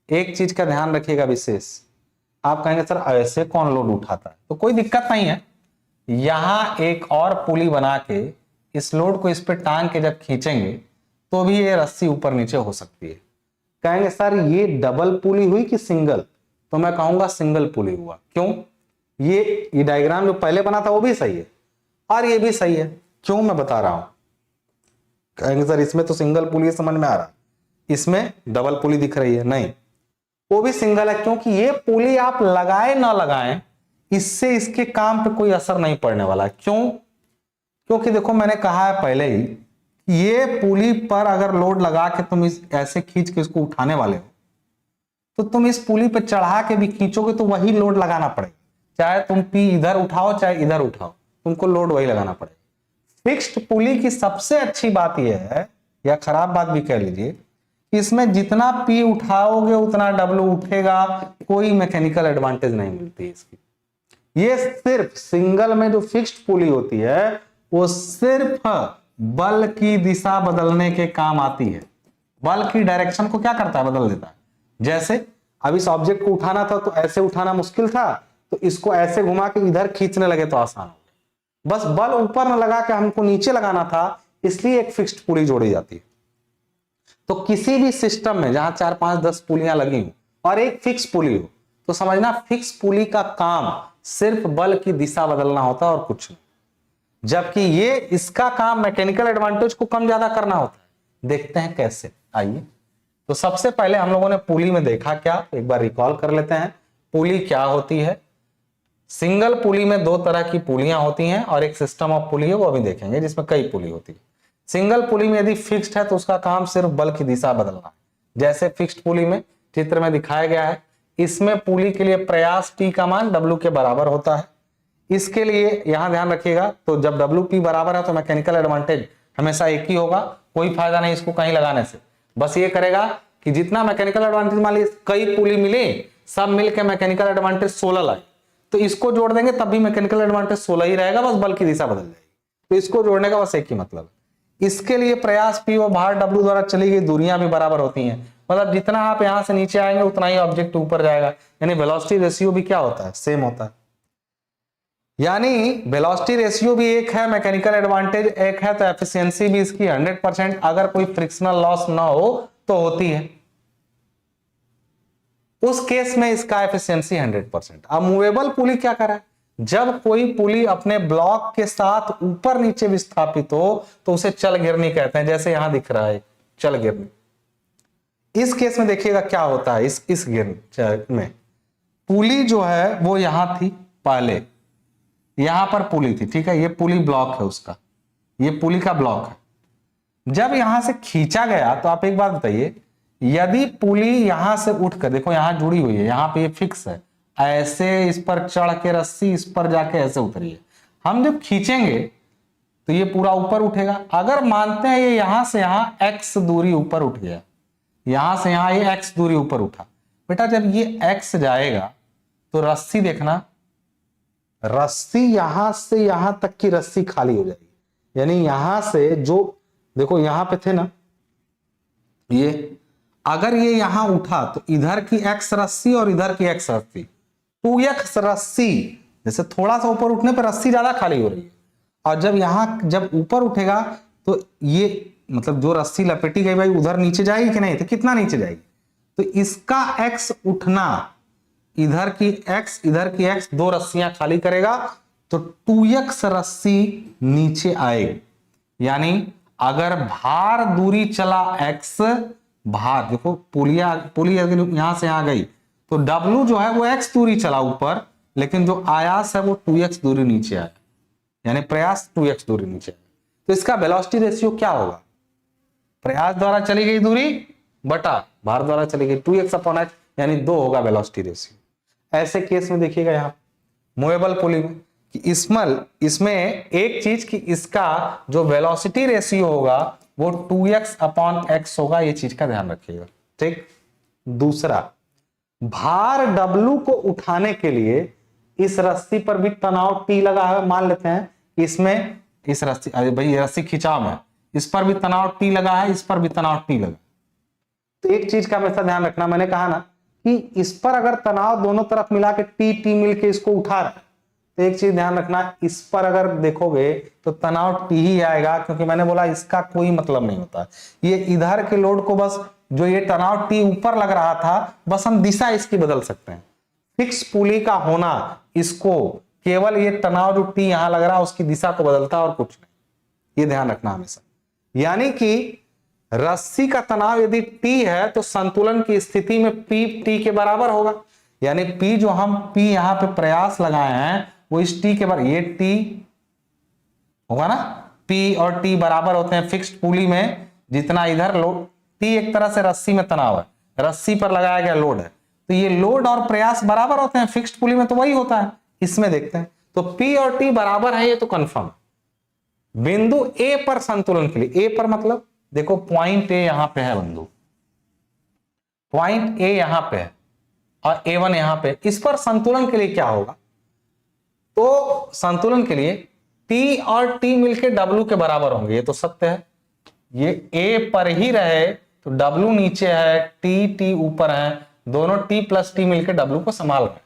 एक चीज का ध्यान रखिएगा विशेष, आप कहेंगे सर ऐसे कौन लोड उठाता है, तो कोई दिक्कत नहीं है। यहां एक और पुली बना के इस लोड को इस पे टांग के जब खींचेंगे तो भी ये रस्सी ऊपर नीचे हो सकती है। कहेंगे सर ये डबल पुली हुई कि सिंगल, तो मैं कहूंगा सिंगल पुली हुआ। क्यों, ये डायग्राम जो पहले बना था वो भी सही है और ये भी सही है। क्यों, मैं बता रहा हूं। कहेंगे सर इसमें तो सिंगल पुली समझ में आ रहा, इसमें डबल पुली दिख रही है, नहीं वो भी सिंगल है, क्योंकि ये पुली आप लगाए ना लगाएं इससे इसके काम पे कोई असर नहीं पड़ने वाला। क्यों, क्योंकि देखो मैंने कहा है पहले ही, ये पुली पर अगर लोड लगा के तुम ऐसे खींच के इसको उठाने वाले हो, तो तुम इस पुली पे चढ़ा के भी खींचोगे तो वही लोड लगाना पड़ेगा। चाहे तुम पी इधर उठाओ चाहे इधर उठाओ, तुमको लोड वही लगाना पड़ेगा। फिक्स्ड पुली की सबसे अच्छी बात यह है, या खराब बात भी कह लीजिए, इसमें जितना पी उठाओगे उतना डब्ल्यू उठेगा, कोई मैकेनिकल एडवांटेज नहीं मिलती है इसकी। ये सिर्फ सिंगल में जो फिक्स्ड पुली होती है वो सिर्फ बल की दिशा बदलने के काम आती है। बल की डायरेक्शन को क्या करता है, बदल देता है। जैसे अब इस ऑब्जेक्ट को उठाना था तो ऐसे उठाना मुश्किल था, तो इसको ऐसे घुमा के इधर खींचने लगे तो आसान हो गया। बस बल ऊपर न लगा के हमको नीचे लगाना था, इसलिए एक फिक्स्ड पुली जोड़ी जाती है। तो किसी भी सिस्टम में जहां 4, 5, 10 पुलियां लगी हो और एक फिक्स पुली हो, तो समझना फिक्स पुली का काम सिर्फ बल की दिशा बदलना होता है और कुछ नहीं। जबकि ये इसका काम मैकेनिकल एडवांटेज को कम ज्यादा करना होता है। देखते हैं कैसे, आइए। तो सबसे पहले हम लोगों ने पुली में देखा क्या, एक बार रिकॉल कर लेते हैं। पुली क्या होती है, सिंगल पुली में दो तरह की पुलियां होती हैं और एक सिस्टम ऑफ पुली है, वो अभी देखेंगे, जिसमें कई पुली होती है। सिंगल पुली में यदि फिक्स्ड है तो उसका काम सिर्फ बल की दिशा बदलना है। जैसे फिक्स्ड पुली में चित्र में दिखाया गया है, इसमें पुली के लिए प्रयास P का मान W के बराबर होता है। इसके लिए यहां ध्यान रखिएगा, तो जब W P बराबर है तो मैकेनिकल एडवांटेज हमेशा एक ही होगा, कोई फायदा नहीं इसको कहीं लगाने से। बस ये करेगा कि जितना मैकेनिकल एडवांटेज, मान लीजिए कई पुली मिले, सब मिलकर मैकेनिकल एडवांटेज 16 लाए, तो इसको जोड़ देंगे तब भी मैकेनिकल एडवांटेज 16 ही रहेगा, बस बल की दिशा बदल जाएगी। तो इसको जोड़ने का बस एक ही मतलब है। इसके लिए प्रयास P और भार W द्वारा चली गई दूरियां भी बराबर होती हैं, मतलब जितना आप यहां से नीचे आएंगे उतना ही ऑब्जेक्ट ऊपर जाएगा, यानी वेलोसिटी रेशियो भी क्या होता है, सेम होता है। यानी वेलोसिटी रेशियो भी एक है, मैकेनिकल एडवांटेज एक है, तो एफिशिएंसी भी इसकी 100%, अगर कोई फ्रिक्शनल लॉस ना हो तो होती है, उस केस में इसका एफिशिएंसी 100%। अब मूवेबल पुली क्या करा है, जब कोई पुली अपने ब्लॉक के साथ ऊपर नीचे विस्थापित हो तो उसे चल गिरनी कहते हैं, जैसे यहां दिख रहा है चल गिरनी। इस केस में देखिएगा क्या होता है, इस गिर में पुली जो है वो यहां थी, पहले यहां पर पुली थी, ठीक है, ये पुली ब्लॉक है उसका, ये पुली का ब्लॉक है। जब यहां से खींचा गया तो आप एक बात बताइए, यदि पुली यहां से उठकर, देखो यहां जुड़ी हुई है, यहां पे ये फिक्स है, ऐसे इस पर चढ़ के रस्सी इस पर जाके ऐसे उतरी है, हम जब खींचेंगे तो ये पूरा ऊपर उठेगा। अगर मानते हैं ये यहां से यहां x दूरी ऊपर उठ गया, यहां से यहां ये x दूरी ऊपर उठा, बेटा जब ये x जाएगा तो रस्सी देखना, रस्सी यहां से यहां तक की रस्सी खाली हो जाएगी, यानी यहां से जो देखो यहां पे थे ना ये, अगर ये यहां उठा तो इधर की x रस्सी और इधर की x रस्सी, 2x रस्सी, जैसे थोड़ा सा ऊपर उठने पर रस्सी ज्यादा खाली हो रही है, और जब ऊपर उठेगा तो ये मतलब जो रस्सी लपेटी गई भाई उधर नीचे जाएगी कि नहीं, तो कितना नीचे जाएगी, तो इसका x उठना, इधर की x इधर की x, दो रस्सियां खाली करेगा तो 2x रस्सी नीचे आएगी। यानी अगर भार दूरी चला x, भार देखो पुली अगर यहां से यहां गई तो W जो है वो x दूरी चला ऊपर, लेकिन जो आयास है वो 2x दूरी नीचे आया, यानी प्रयास 2x दूरी नीचे आया। तो इसका वेलोसिटी रेशियो क्या होगा, प्रयास द्वारा चली गई दूरी बटा भार द्वारा चली गई, 2x/h, यानी 2 होगा वेलोसिटी रेशियो। ऐसे केस में देखिएगा यहां मूवेबल पुली में कि इसमें एक चीज कि इसका जो वेलोसिटी रेशियो होगा वो 2x/x होगा, ये चीज का ध्यान रखिएगा, ठीक। दूसरा, भार W को उठाने के लिए इस रस्सी पर भी तनाव T लगा है, मान लेते हैं इसमें इस रस्सी, अरे भाई रस्सी खिंचाव है, इस पर भी तनाव T लगा है, इस पर भी तनाव T लगा। तो एक चीज का हमेशा ध्यान रखना, मैंने कहा ना कि इस पर अगर तनाव दोनों तरफ मिला के T मिलके इसको उठा रहा है, तो एक चीज ध्यान रखना, इस पर अगर देखोगे तो तनाव T ही आएगा, क्योंकि मैंने बोला इसका कोई मतलब नहीं होता, ये इधर के लोड को बस, जो ये तनाव T ऊपर लग रहा था, बस हम दिशा इसकी बदल सकते हैं। फिक्स पुली का होना इसको केवल ये तनाव जो T यहां लग रहा है उसकी दिशा को बदलता है और कुछ नहीं, ये ध्यान रखना हमेशा। यानी कि रस्सी का तनाव यदि T है तो संतुलन की स्थिति में P T के बराबर होगा, यानी P जो हम P यहां पे प्रयास लगाए हैं वो इस T के बराबर, ये T होगा ना, P और T बराबर होते हैं फिक्स्ड पुली में, जितना इधर लोड, T एक तरह से रस्सी में तनाव है, रस्सी पर लगाया गया लोड है, तो ये लोड और प्रयास बराबर होते हैं फिक्स्ड पुली में, तो वही होता है। इसमें देखते हैं तो P और T बराबर है, ये तो कंफर्म। बिंदु A पर संतुलन के लिए, A पर मतलब देखो पॉइंट A यहां पे है, बिंदु पॉइंट A यहां पे है और A1 यहां पे, इस पर संतुलन के लिए क्या होगा, तो संतुलन के लिए T और T मिलके W के बराबर होंगे, ये तो सत्य है। ये A पर ही रहे तो W नीचे है, T ऊपर है, दोनों T प्लस T मिलकर W को संभाल रहे हैं,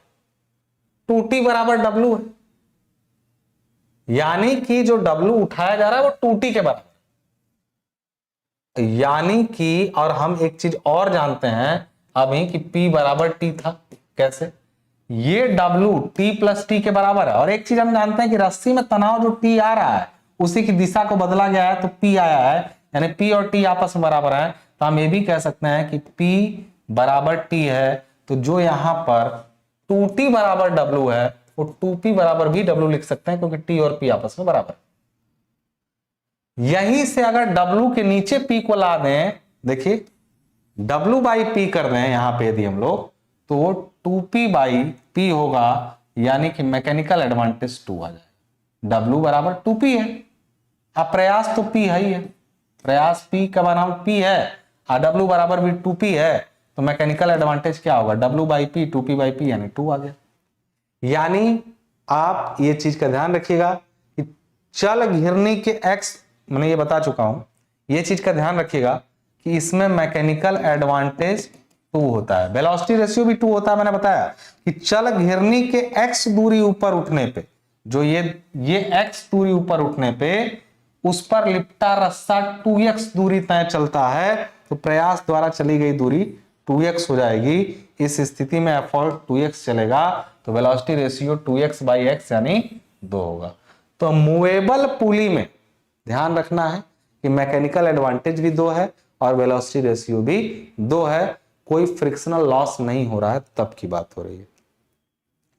2T बराबर W है, यानी कि जो W उठाया जा रहा है वो 2T के बराबर, यानी कि, और हम एक चीज और जानते हैं अभी कि P बराबर T था, कैसे, ये W T प्लस T के बराबर है, और एक चीज हम जानते हैं कि रस्सी में तनाव जो T आ रहा है उसी की दिशा को बदला गया है तो P आया है, यानी P और T आपस में बराबर है, तो हम ये भी कह सकते हैं कि P बराबर T है, तो जो यहां पर 2T बराबर W है वो 2P बराबर भी W लिख सकते हैं, क्योंकि T और P आपस में बराबर। यहीं से अगर W के नीचे P को ला दें, देखिए W बाई P कर रहे हैं यहां पे यदि हम लोग, तो वो 2p/p होगा, यानी कि मैकेनिकल एडवांटेज 2 आ जाएगा। W बराबर 2p है। अब प्रयास तो p है ही है, प्रयास p का बनाम p है, और W बराबर भी 2p है, तो मैकेनिकल एडवांटेज क्या होगा, W/p 2p/p यानी 2 आ गया। यानी आप ये चीज का ध्यान रखिएगा कि चल घिरनी के x, मैंने ये बता चुका हूं, ये चीज का ध्यान रखिएगा कि इसमें मैकेनिकल एडवांटेज 2 होता है, वेलोसिटी रेशियो भी 2 होता है। मैंने बताया कि चल घिरनी के x दूरी ऊपर उठने पे, जो ये x दूरी ऊपर उठने पे उस पर लिपटा रस्सा 2x दूरी तय चलता है, तो प्रयास द्वारा चली गई दूरी 2x हो जाएगी। इस स्थिति में एफर्ट 2x चलेगा, तो वेलोसिटी रेशियो 2x/x यानी 2 होगा। तो मूवेबल पुली में ध्यान रखना है कि मैकेनिकल एडवांटेज भी 2 है और वेलोसिटी रेशियो भी 2 है, कोई फ्रिक्शनल लॉस नहीं हो रहा है, तब की बात हो रही है।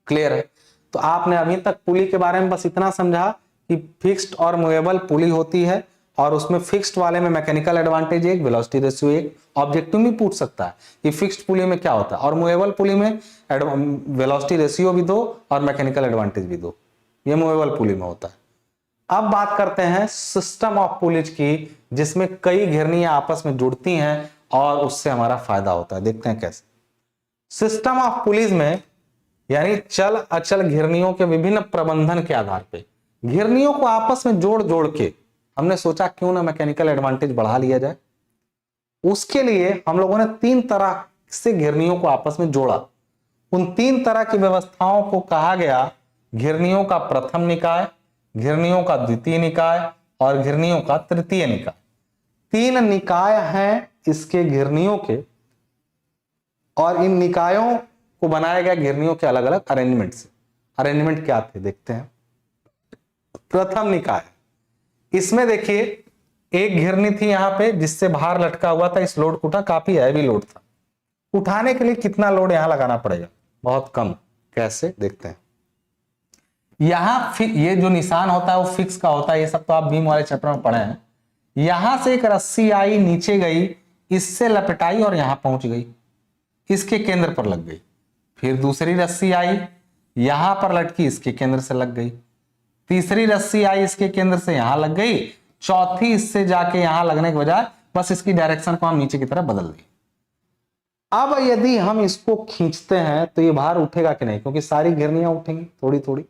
क्लियर है? तो आपने अभी तक पुली के बारे में बस इतना समझा कि फिक्स्ड और मूवेबल पुली होती है, और उसमें फिक्स्ड वाले में mechanical advantage 1, velocity ratio 1। Objective भी पूछ सकता है कि फिक्स्ड पुली में क्या होता है, और मूवेबल पुली में वेलोसिटी रेशियो भी 2 और मैकेनिकल एडवांटेज भी 2, ये मूवेबल पुली में होता है। अब बात करते हैं सिस्टम ऑफ पुलिज की, जिसमें कई घिरनियां आपस में जुड़ती हैं और उससे हमारा फायदा होता है। देखते हैं कैसे। सिस्टम ऑफ पुलिज में यानी चल अचल घिरनियों के विभिन्न प्रबंधन के आधार पर घिरनियों को आपस में जोड़ जोड़ के हमने सोचा क्यों ना मैकेनिकल एडवांटेज बढ़ा लिया जाए। उसके लिए हम लोगों ने 3 तरह से घिरनियों को आपस में जोड़ा। उन 3 तरह की व्यवस्थाओं को कहा गया घिरनियों का प्रथम निकाय, घिरनियों का द्वितीय निकाय और घिरनियों का तृतीय निकाय। 3 निकाय हैं इसके घिरनियों के, और इन निकायों को बनाया गया घिरनियों के अलग अलग अरेंजमेंट से। अरेंजमेंट क्या थे देखते हैं। प्रथम निकाय, इसमें देखिए एक घिरनी थी यहां पे जिससे बाहर लटका हुआ था, इस लोड को उठा, काफी हैवी लोड था। उठाने के लिए कितना लोड यहां लगाना पड़ेगा, बहुत कम। कैसे देखते हैं। यहां ये जो निशान होता है वो फिक्स का होता है, ये सब तो आप बीम वाले चैप्टर में पढ़े हैं। यहां से एक रस्सी आई, नीचे गई, इससे लपटाई और यहां पहुंच गई, इसके केंद्र पर लग गई। फिर दूसरी रस्सी आई, यहां पर लटकी, इसके केंद्र से लग गई। तीसरी रस्सी आई, इसके केंद्र से यहां लग गई। चौथी इससे जाके यहां लगने के बजाय बस इसकी डायरेक्शन को हम नीचे की तरफ बदल दी। अब यदि हम इसको खींचते हैं तो ये बाहर उठेगा कि नहीं, क्योंकि सारी घिरनियां उठेंगी, थोड़ी थोड़ी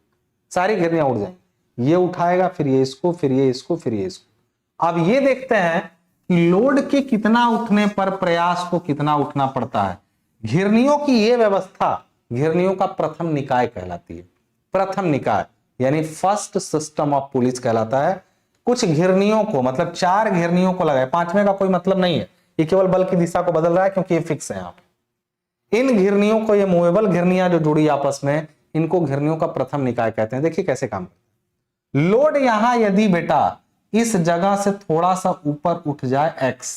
सारी घिरनियां उठ जाएंगी। ये उठाएगा, फिर ये इसको, फिर ये इसको, फिर ये इसको। अब ये देखते हैं कि लोड के कितना उठने पर प्रयास को कितना उठना पड़ता है। घिरनियों की ये व्यवस्था घिरनियों का प्रथम निकाय कहलाती है। प्रथम निकाय यानी फर्स्ट सिस्टम ऑफ पुलिस कहलाता है। कुछ घिरनियों को, मतलब 4 घिरनियों को लगाए, 5वें का कोई मतलब नहीं है, ये केवल बल की दिशा को बदल रहा है क्योंकि ये फिक्स है। यहाँ इन घिरनियों को, ये मूवेबल घिरनियां जो जुड़ी आपस में, इनको घिरनियों का प्रथम निकाय कहते हैं। देखिए कैसे काम करता है। लोड यहां यदि बेटा इस जगह से थोड़ा सा ऊपर उठ जाए x,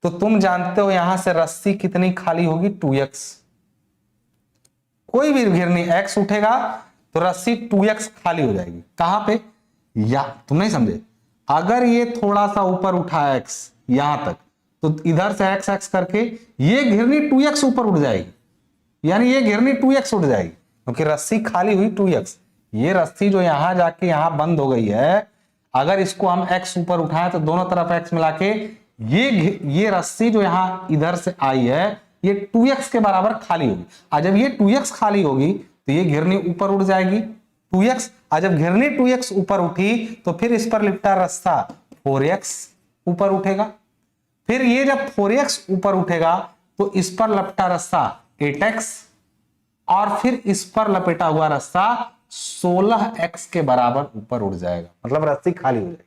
तो तुम जानते हो यहां से रस्सी कितनी खाली होगी, 2x। कोई भी घिरनी x उठेगा तो रस्सी 2x खाली हो जाएगी। कहां पे, या तुम नहीं समझे, अगर ये थोड़ा सा ऊपर उठा x यहां तक, तो इधर से x x करके ये घिरनी 2x ऊपर उठ जाएगी, यानी ये घिरनी 2x उठ जाएगी, क्योंकि रस्सी खाली हुई 2x। ये रस्सी जो यहां जाके यहां बंद हो गई है, अगर इसको हम x ऊपर उठाएं तो दोनों तरफ x मिला के ये रस्सी जो यहां इधर से आई है, ये 2x के बराबर खाली होगी। और जब ये 2x खाली होगी तो ये घिरनी ऊपर उठ जाएगी 2x। और जब घिरनी 2x ऊपर उठी तो फिर इस पर लिपटा रस्सा 4x ऊपर उठेगा। फिर ये जब 4x ऊपर उठेगा तो इस पर लपटा रस्सा 8x, और फिर इस पर लपेटा हुआ रस्सा 16x के बराबर ऊपर उठ जाएगा, मतलब रस्सी खाली हो जाएगी।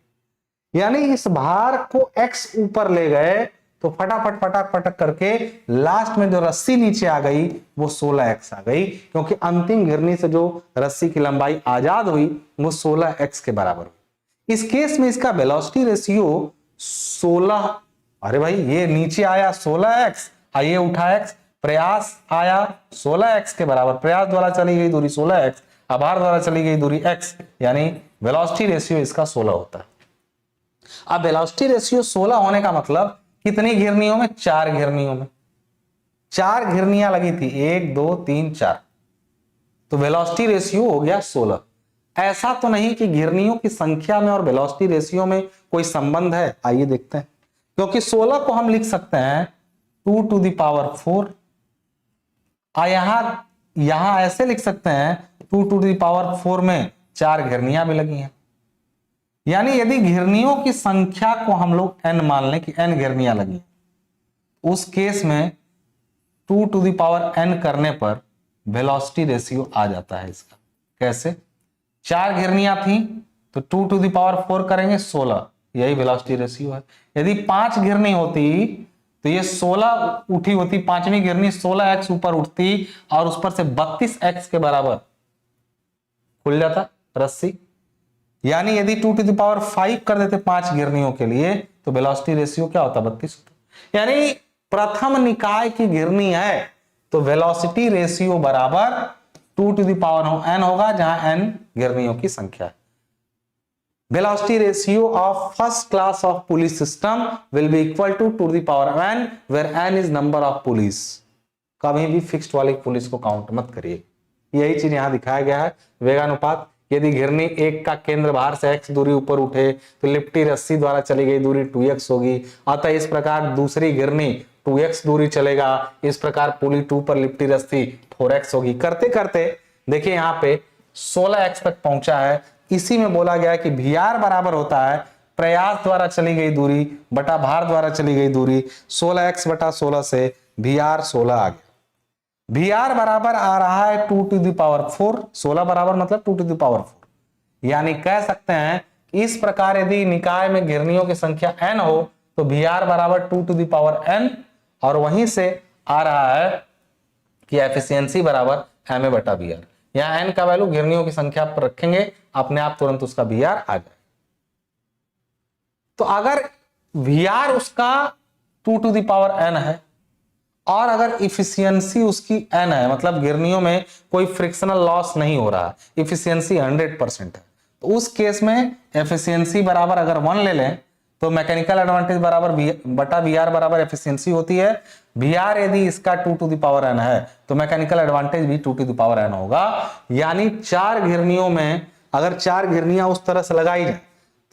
यानी इस भार को x ऊपर ले गए तो फटाफट फटाक फटक करके लास्ट में जो रस्सी नीचे आ गई वो 16x आ गई, क्योंकि अंतिम घिरनी से जो रस्सी की लंबाई आजाद हुई वो 16x के बराबर हुई। इस केस में इसका वेलोसिटी रेशियो 16, अरे भाई ये नीचे आया 16x, ये उठा x, प्रयास आया 16x के बराबर, प्रयास द्वारा चली गई दूरी 16x, आभार द्वारा चली गई दूरी x, यानी वेलोसिटी रेशियो इसका 16 होता है। अब वेलोसिटी रेशियो 16 होने का मतलब कितनी घिरनियों में, 4 घिरनियों में। 4 घिरनियां लगी थी, 1 2 3 4, तो वेलोसिटी रेशियो हो गया 16। ऐसा तो नहीं कि घिरनियों की संख्या में और वेलोसिटी रेशियो में कोई संबंध है, आइए देखते हैं। क्योंकि 16 को हम लिख सकते हैं 2 टू द पावर 4, और यहां ऐसे लिख सकते हैं 2 टू द पावर 4 में 4 घिरनियां भी लगी हैं। यानी यदि घिरनियों की संख्या को हम लोग n मान लें कि n घिरनियां लगी, उस केस में 2 टू द पावर n करने पर वेलोसिटी रेशियो आ जाता है इसका। कैसे? 4 घिरनियां थी तो 2 टू द पावर 4 करेंगे 16, यही वेलोसिटी रेशियो है। यदि 5 घिरनी होती तो ये 16 उठी होती, 5वीं घिरनी 16x ऊपर उठती और उस पर से 32x के बराबर खुल जाता रस्सी। यानी यदि 2 टू द पावर 5 कर देते 5 घिरनियों के लिए तो वेलोसिटी रेशियो क्या होता? 32 होता। यानी प्रथम निकाय की घिरनी है तो वेलोसिटी रेशियो बराबर 2 टू द पावर n होगा, जहां n घिरनियों की संख्या है। Velocity ratio of first class of pulley system will be equal to 2 to the power n, where n is number of pulleys। कभी भी फिक्स्ड वाली पुलिस को काउंट मत करिए, यही चीज यहां दिखाया गया है। वेगानुपात, यदि घिरनी 1 का केंद्र बाहर से x दूरी ऊपर उठे तो लिपटी रस्सी द्वारा चली गई दूरी 2x होगी, अतः इस प्रकार दूसरी घिरनी 2x दूरी चलेगा, इस प्रकार पुली 2 पर लिपटी रस्सी 4x होगी। करते करते देखिए यहाँ पे 16x तक पहुंचा है। इसी में बोला गया है कि Vr बराबर होता है प्रयास द्वारा चली गई दूरी बटा भार द्वारा चली गई दूरी, 16x बटा 16 से Vr 16 आ गया। Vr बराबर आ रहा है 2 टू द पावर 4, 16 बराबर मतलब 2 टू द पावर 4। यानी कह सकते हैं इस प्रकार यदि निकाय में घिरनियों की संख्या n हो तो Vr बराबर 2 टू द पावर n, और वहीं से आ रहा है कि एफिशिएंसी बराबर ma बटा Vr। यहां n का वैल्यू घिरनियों की संख्या पर रखेंगे, अपने आप तुरंत उसका Vr आ जाए। तो अगर Vr उसका 2 टू द पावर n है और अगर इफिशियंसी उसकी n है, मतलब घिरनियों में कोई फ्रिक्शनल लॉस नहीं हो रहा, इफिशियंसी 100% है, तो उस केस में एफिशिएंसी बराबर अगर 1 ले लें तो मैकेनिकल एडवांटेज बराबर बटा Vr बराबर एफिशिएंसी होती है। Vr यदि इसका 2 टू द पावर n है तो मैकेनिकल एडवांटेज भी 2 टू द पावर n होगा। यानी 4 घिरनियों में अगर 4 घिरनियां उस तरह से लगाई जाए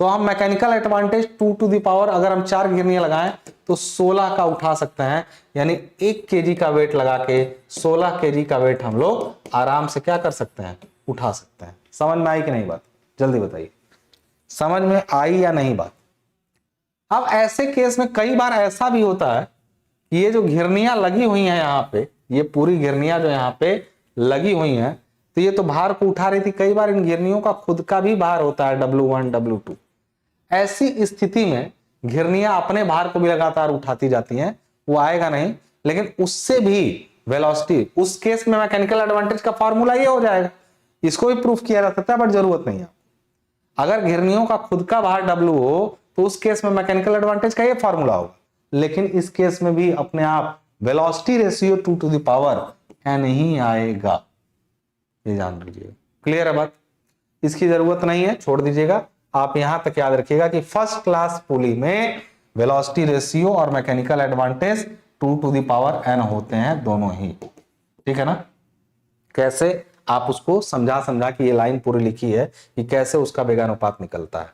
तो हम mechanical advantage 2 to the power, अगर हम 4 घिरनियां लगाएं तो 16 का उठा सकते हैं। यानी 1 केजी का वेट लगा के 16 केजी का वेट हम लोग आराम से क्या कर सकते हैं? उठा सकते हैं। समझ में आई कि नहीं बात? जल्दी बताइए, समझ में आई या नहीं बात? अब ऐसे केस में कई बार ऐसा भी होता है कि ये जो घिरनियां लगी हुई हैं यहाँ पे, ये पूरी घिरनियां जो यहाँ पे लगी हुई हैं, तो ये तो भार को उठा रही थी। कई बार इन घिरनियों का खुद का भी भार होता है W1 W2। ऐसी स्थिति में घिरनियां अपने भार को भी लगातार उठाती जाती हैं, वो आएगा नहीं, लेकिन उससे भी वेलोसिटी, उस केस में मैकेनिकल एडवांटेज का फॉर्मूला ये हो जाएगा। इसको भी प्रूफ किया जा सकता है बट जरूरत नहीं है। अगर घिरनियों का खुद का भार W हो तो उस केस में मैकेनिकल एडवांटेज का ये फॉर्मूला होगा, लेकिन इस केस में भी अपने आप velocity ratio 2 to the power n ही आएगा, ये जान लीजिए। क्लियर है बात? इसकी जरूरत नहीं है, छोड़ दीजिएगा। आप यहां तक याद रखिएगा कि फर्स्ट क्लास पुली में वेलोसिटी रेशियो और mechanical advantage 2 to the power n होते हैं, दोनों ही। ठीक है ना? कैसे आप उसको समझा के ये लाइन पूरी लिखी है कि कैसे उसका वेगानुपात निकलता है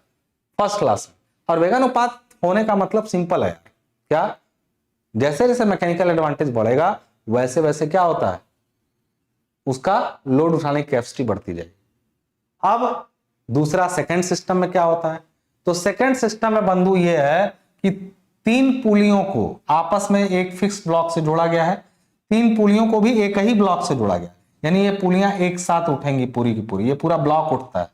फर्स्ट क्लास में। और वेगानुपात होने का मतलब सिंपल है यार, क्या? जैसे जैसे मैकेनिकल एडवांटेज बढ़ेगा वैसे वैसे क्या होता है? उसका लोड उठाने की कैपेसिटी बढ़ती जाएगी। अब दूसरा सेकंड सिस्टम में क्या होता है? तो सेकंड सिस्टम में बंधु ये है कि 3 पुलियों को आपस में एक फिक्स ब्लॉक से जोड़ा गया है, 3 पुलियों को भी एक ही ब्लॉक से जोड़ा गया, यानी ये पुलियां एक साथ उठेंगी पूरी की पूरी, ये पूरा ब्लॉक उठता है।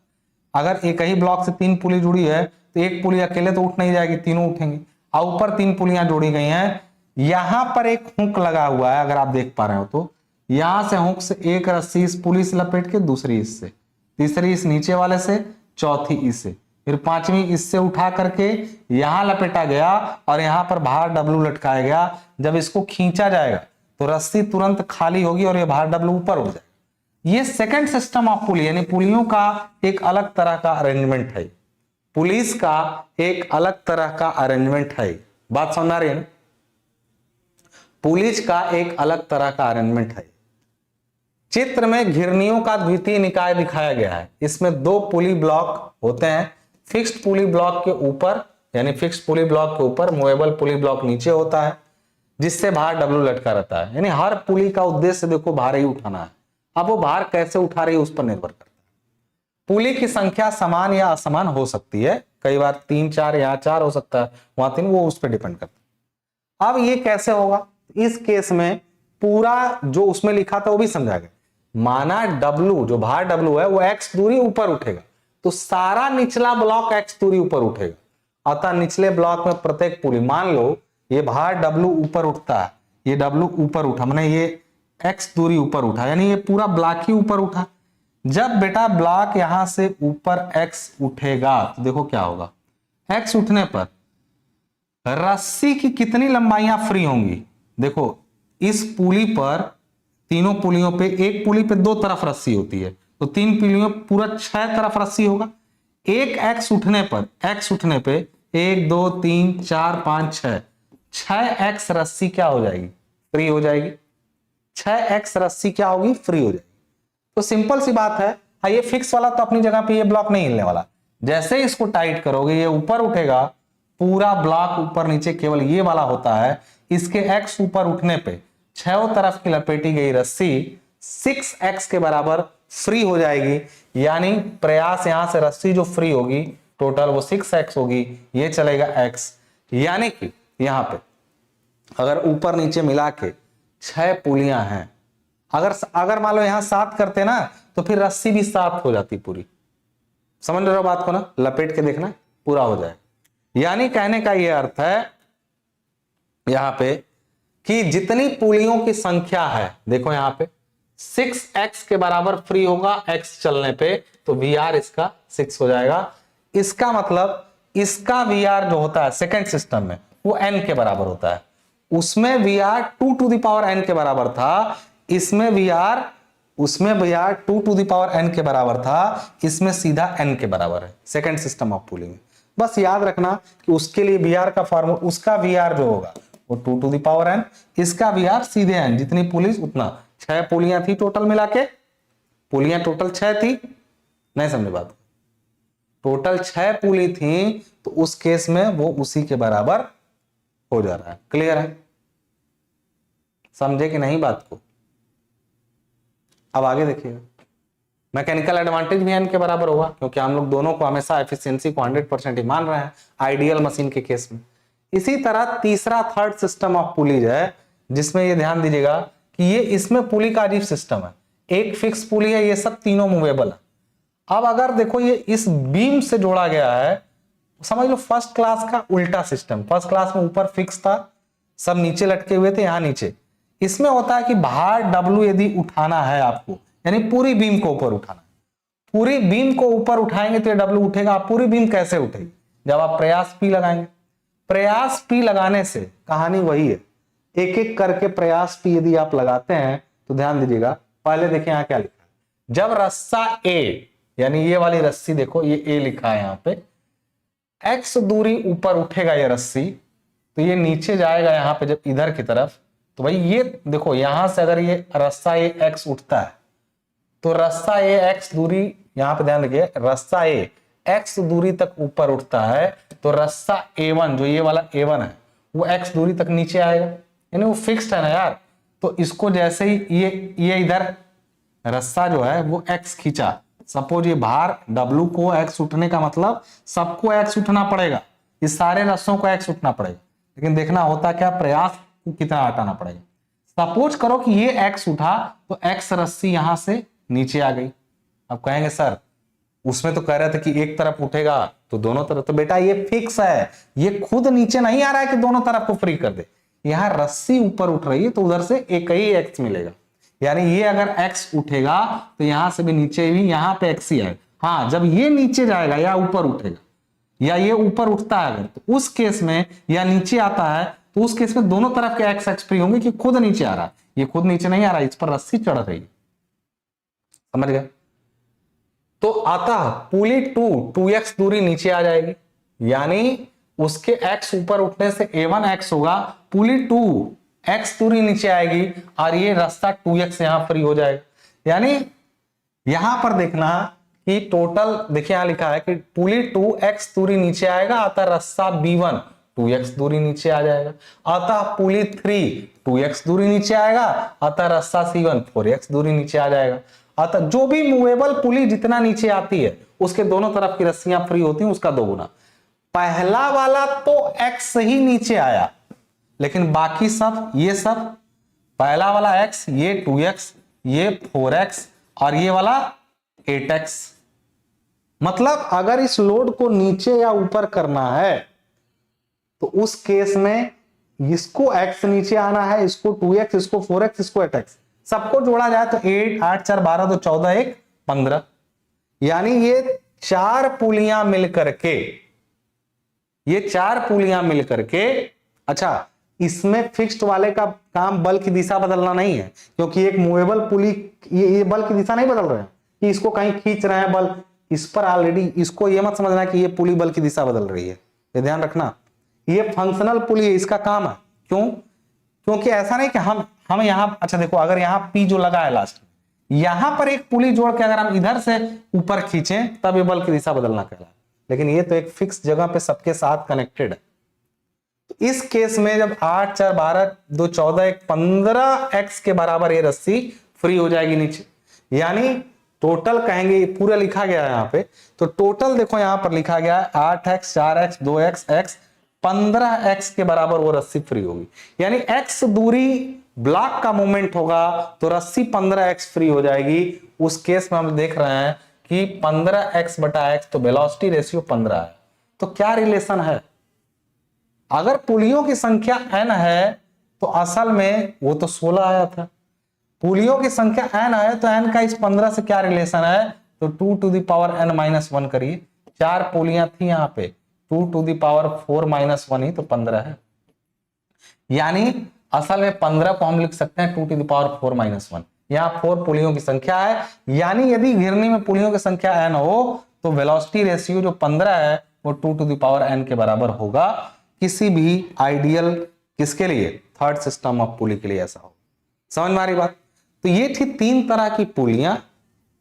अगर एक ही ब्लॉक से 3 पुली जुड़ी है तो एक पुली अकेले तो उठ नहीं जाएगी, तीनों उठेंगी। और ऊपर 3 पुलियां जोड़ी गई हैं, यहां पर एक हुक लगा हुआ है, अगर आप देख पा रहे हो तो यहां से हुक से एक रस्सी इस पुली से लपेट के, दूसरी इससे, तीसरी इस नीचे वाले से, चौथी इससे, फिर 5वीं इससे उठा करके यहां लपेटा गया और यहां पर भार W लटकाया गया। जब इसको खींचा जाएगा तो रस्सी तुरंत खाली होगी और ये भार W ऊपर हो जाएगा। ये सेकंड सिस्टम ऑफ पुली, यानी पुलियों का एक अलग तरह का अरेंजमेंट है, पुलिस का एक अलग तरह का अरेंजमेंट है। बात समझ आ रही है ना? पुलिज का एक अलग तरह का अरेंजमेंट है। चित्र में घिरनियों का द्वितीय निकाय दिखाया गया है। इसमें दो पुली ब्लॉक होते हैं। फिक्स्ड पुली ब्लॉक के ऊपर यानी फिक्स्ड पुली ब्लॉक के ऊपर मूवेबल पुली ब्लॉक नीचे होता है, जिससे भार डब्लू लटका रहता है। यानी हर पुली का उद्देश्य देखो भार ही उठाना है। अब वो भार कैसे उठा रही है उस पर निर्भर करता है। पुली की संख्या समान या असमान हो सकती है, कई बार 3 4 यहाँ 4 हो सकता है, वहां 3, वो उस पर डिपेंड करता है। अब ये कैसे होगा, इस केस में पूरा जो उसमें लिखा था वो भी समझा गया। माना डब्लू, जो भार डब्लू है वो एक्स दूरी ऊपर उठेगा, तो सारा निचला ब्लॉक एक्स दूरी ऊपर उठेगा। अतः निचले ब्लॉक में प्रत्येक पुली, मान लो ये भार डब्लू ऊपर उठता है, ये डब्लू ऊपर उठा, मैंने ये एक्स दूरी ऊपर उठा, यानी ये पूरा ब्लॉक ही ऊपर उठा। जब बेटा ब्लॉक यहां से ऊपर एक्स उठेगा तो देखो क्या होगा, एक्स उठने पर रस्सी की कितनी लंबाइयां फ्री होंगी। देखो इस पुली पर, तीनों पुलियों पे, एक पुली पे 2 तरफ रस्सी होती है, तो 3 पुलियों पूरा 6 तरफ रस्सी होगा। एक एक्स उठने पर, एक्स उठने पे 1 2 3 4 5 6 एक्स रस्सी क्या हो जाएगी, फ्री हो जाएगी। 6 एक्स रस्सी क्या होगी, फ्री हो जाएगी। तो सिंपल सी बात है। हाँ, ये फिक्स वाला तो अपनी जगह पे, ये ब्लॉक नहीं हिलने वाला। जैसे इसको टाइट करोगे ये ऊपर उठेगा, पूरा ब्लॉक ऊपर नीचे केवल ये वाला होता है। इसके एक्स ऊपर उठने पे 6 तरफ की लपेटी गई रस्सी 6x के बराबर फ्री हो जाएगी। यानी प्रयास यहां से रस्सी जो फ्री होगी टोटल वो 6x होगी, ये चलेगा x। यानी कि यहां पे अगर ऊपर नीचे मिला के 6 पुलियां हैं, अगर मान लो यहां 7 करते ना तो फिर रस्सी भी 7 हो जाती पूरी। समझ रहे हो बात को ना, लपेट के देखना पूरा हो जाए। यानी कहने का यह अर्थ है यहां पे कि जितनी पुलियों की संख्या है, देखो यहां पे 6x के बराबर फ्री होगा x चलने पे, तो VR इसका 6 हो जाएगा। इसका मतलब इसका VR जो होता है सेकंड सिस्टम में वो n के बराबर होता है। उसमें VR 2 to the power n के बराबर था, इसमें VR 2 to the power n के बराबर था, इसमें सीधा n के बराबर है सेकंड सिस्टम ऑफ पुलिंग में। बस याद रखना कि उसके लिए VR का फॉर्मूला, उसका VR जो होगा वो 2 टू द पावर n, इसका VR सीधे n, जितनी पुलिस उतना। 6 पुलियां थी टोटल मिला के, पुलियां टोटल 6 थी, नहीं समझे बात, टोटल 6 पुली थी, तो उस केस में वो उसी के बराबर हो जा रहा है। क्लियर है, समझे कि नहीं बात को। अब आगे देखिएगा, मैकेनिकल एडवांटेज भी n के बराबर होगा, क्योंकि हम लोग दोनों को हमेशा एफिशिएंसी को 100% ही मान रहे हैं आइडियल मशीन के केस में। इसी तरह तीसरा थर्ड सिस्टम ऑफ पुलीज है, जिसमें ये ध्यान दीजिएगा कि ये इसमें पुली का अजीब सिस्टम है। एक फिक्स पुली है, ये सब तीनों मूवेबल है। अब अगर देखो ये इस बीम से जोड़ा गया है, समझ लो फर्स्ट क्लास का उल्टा सिस्टम। फर्स्ट क्लास में ऊपर फिक्स था, सब नीचे लटके हुए थे, यहां नीचे। इसमें होता है कि भार डब्लू यदि उठाना है आपको, यानी पूरी बीम को ऊपर उठाना है, पूरी बीम को ऊपर उठाएंगे तो ये डब्लू उठेगा। आप पूरी बीम कैसे उठेगी, जब आप प्रयास पी लगाएंगे। प्रयास पी लगाने से कहानी वही है, एक एक करके प्रयास पी यदि आप लगाते हैं तो ध्यान दीजिएगा। पहले देखिए यहां क्या लिखा है, जब रस्सा ए, यानी ये वाली रस्सी देखो, ये ए लिखा है यहां पे, एक्स दूरी ऊपर उठेगा ये रस्सी, तो ये नीचे जाएगा यहां पे जब इधर की तरफ, तो भाई ये देखो यहां से अगर ये रस्सा ए एक्स उठता है तो रस्सा ए एक्स दूरी, यहां पे ध्यान रखिए, रस्सा ए एक्स दूरी तक ऊपर उठता है, तो रस्सा A1 जो ये वाला A1 है वो एक्स दूरी तक नीचे आएगा, यानी वो फिक्स्ड है ना यार। तो इसको जैसे ही ये इधर रस्सा जो है वो एक्स खींचा, सपोज ये भार डब्लू को एक्स उठने का मतलब सबको एक्स उठना पड़ेगा, इस सारे रस्सों को एक्स उठना पड़ेगा, लेकिन देखना होता क्या, प्रयास को कितना हटाना पड़ेगा। सपोज करो कि ये एक्स उठा तो एक्स रस्सी यहां से नीचे आ गई। अब कहेंगे सर उसमें तो कह रहे थे कि एक तरफ उठेगा तो दोनों तरफ, तो बेटा ये फिक्स है, ये खुद नीचे नहीं आ रहा है कि दोनों तरफ को फ्री कर दे। यहां रस्सी ऊपर उठ रही है तो उधर से एक ही एक्स मिलेगा, यानी ये अगर एक्स उठेगा तो यहां से भी नीचे भी यहाँ पे एक्स ही आएगा। हाँ, जब ये नीचे जाएगा या ऊपर उठेगा या ये ऊपर उठता है अगर, तो उस केस में या नीचे आता है तो उस केस में दोनों तरफ के एक्स एक्स फ्री होंगे कि खुद नीचे आ रहा है। ये खुद नीचे नहीं आ रहा है, इस पर रस्सी चढ़ रही है। समझ गए। तो अतः पुली 2x दूरी नीचे आ जाएगी, यानी उसके x ऊपर उठने से A1 x होगा, पुली 2 x दूरी नीचे आएगी और ये रास्ता 2x यहां फ्री हो जाएगा। यानी यहां पर देखना कि टोटल देखिए यहां लिखा है कि पुली 2x दूरी नीचे आएगा, अतः रास्ता B1 2x दूरी नीचे आ जाएगा, अतः पुली 3 2x दूरी नीचे आएगा, अतः रास्ता C1 4x दूरी नीचे आ जाएगा। अतः जो भी मूवेबल पुली जितना नीचे आती है उसके दोनों तरफ की रस्सियां फ्री होती हैं उसका 2 गुना। पहला वाला तो x ही नीचे आया, लेकिन बाकी सब ये सब पहला वाला x, ये 2x, ये 4x और ये वाला 8x। मतलब अगर इस लोड को नीचे या ऊपर करना है तो उस केस में इसको x नीचे आना है, इसको 2x, इसको 4x, इसको 8x, सबको जोड़ा जाए तो 8 8 4 12 तो 14 1 15। यानी ये 4 पुलियां मिलकर के, ये 4 पुलियां मिलकर के, अच्छा इसमें फिक्स्ड वाले का काम बल की दिशा बदलना नहीं है, क्योंकि एक मूवेबल पुली ये बल की दिशा नहीं बदल रहे हैं कि इसको कहीं खींच रहे हैं बल, इस पर ऑलरेडी, इसको ये मत समझना कि ये पुली बल की दिशा बदल रही है, ये ध्यान रखना। ये फंक्शनल पुली है, इसका काम है। क्यों? क्योंकि ऐसा नहीं कि हम यहां, अच्छा देखो अगर यहां P जो लगा है लास्ट में, यहां पर एक पुली जोड़ के अगर हम इधर से ऊपर खींचें तब ये बल की दिशा बदलना कहलाए, लेकिन ये तो एक फिक्स जगह पे सबके साथ कनेक्टेड है। तो इस केस में जब 8 4 12 2 14 1 15x के बराबर ये रस्सी फ्री हो जाएगी नीचे। यानी टोटल कहेंगे, पूरा लिखा गया है यहाँ पे, तो टोटल देखो यहां पर लिखा गया है 8x 4x 2x x 15x के बराबर वो रस्सी फ्री होगी। यानी x दूरी ब्लॉक का मूवमेंट होगा तो रस्सी 15x फ्री हो जाएगी। उस केस में हम देख रहे हैं कि 15x बटा x, तो वेलोसिटी रेशियो 15 है। तो क्या रिलेशन है? अगर पुलियों की संख्या n है तो असल में वो तो 16 आया था, पुलियों की संख्या n है तो n का इस 15 से क्या रिलेशन है? तो 2 टू द पावर n - 1 करिए, 4 पुलियां थी यहाँ पे, 2 टू द पावर 4 - 1 ही तो 15 है। यानी असल में 15 को हम लिख सकते हैं 2 टू द पावर 4 - 1। यहाँ 4 पुलियों की संख्या है। यानी यदि घिरनी में पुलियों की संख्या n हो तो वेलोसिटी रेशियो जो 15 है वो 2 टू द पावर n के बराबर होगा। किसी भी आइडियल किसके लिए? थर्ड सिस्टम ऑफ पुली के लिए ऐसा हो। समझ में आ रही बात? तो ये थी 3 तरह की पुलियां,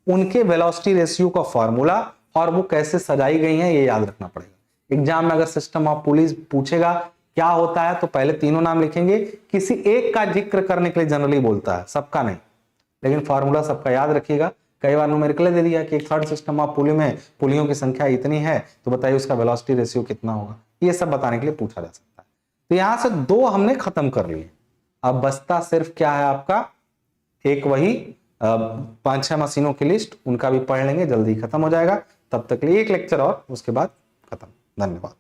उनके वेलोसिटी रेशियो का फॉर्मूला और वो कैसे सजाई गई हैं ये याद रखना पड़ेगा। एग्जाम में अगर सिस्टम ऑफ पुलिस पूछेगा क्या होता है तो पहले तीनों नाम लिखेंगे, किसी एक का जिक्र करने के लिए जनरली बोलता है, सबका नहीं, लेकिन फॉर्मूला सबका याद रखिएगा। कई बार न्यूमेरिकल दे दिया कि एक थर्ड सिस्टम ऑफ पुली में पुलियों की संख्या इतनी है तो बताइए उसका वेलोसिटी रेशियो कितना होगा, ये सब बताने के लिए पूछा जा सकता है। तो यहां से 2 हमने खत्म कर लिए, अब बचता सिर्फ क्या है आपका, एक वही 5-6 मशीनों की लिस्ट, उनका भी पढ़ लेंगे, जल्दी खत्म हो जाएगा। तब तक के लिए एक लेक्चर और, उसके बाद खत्म। धन्यवाद।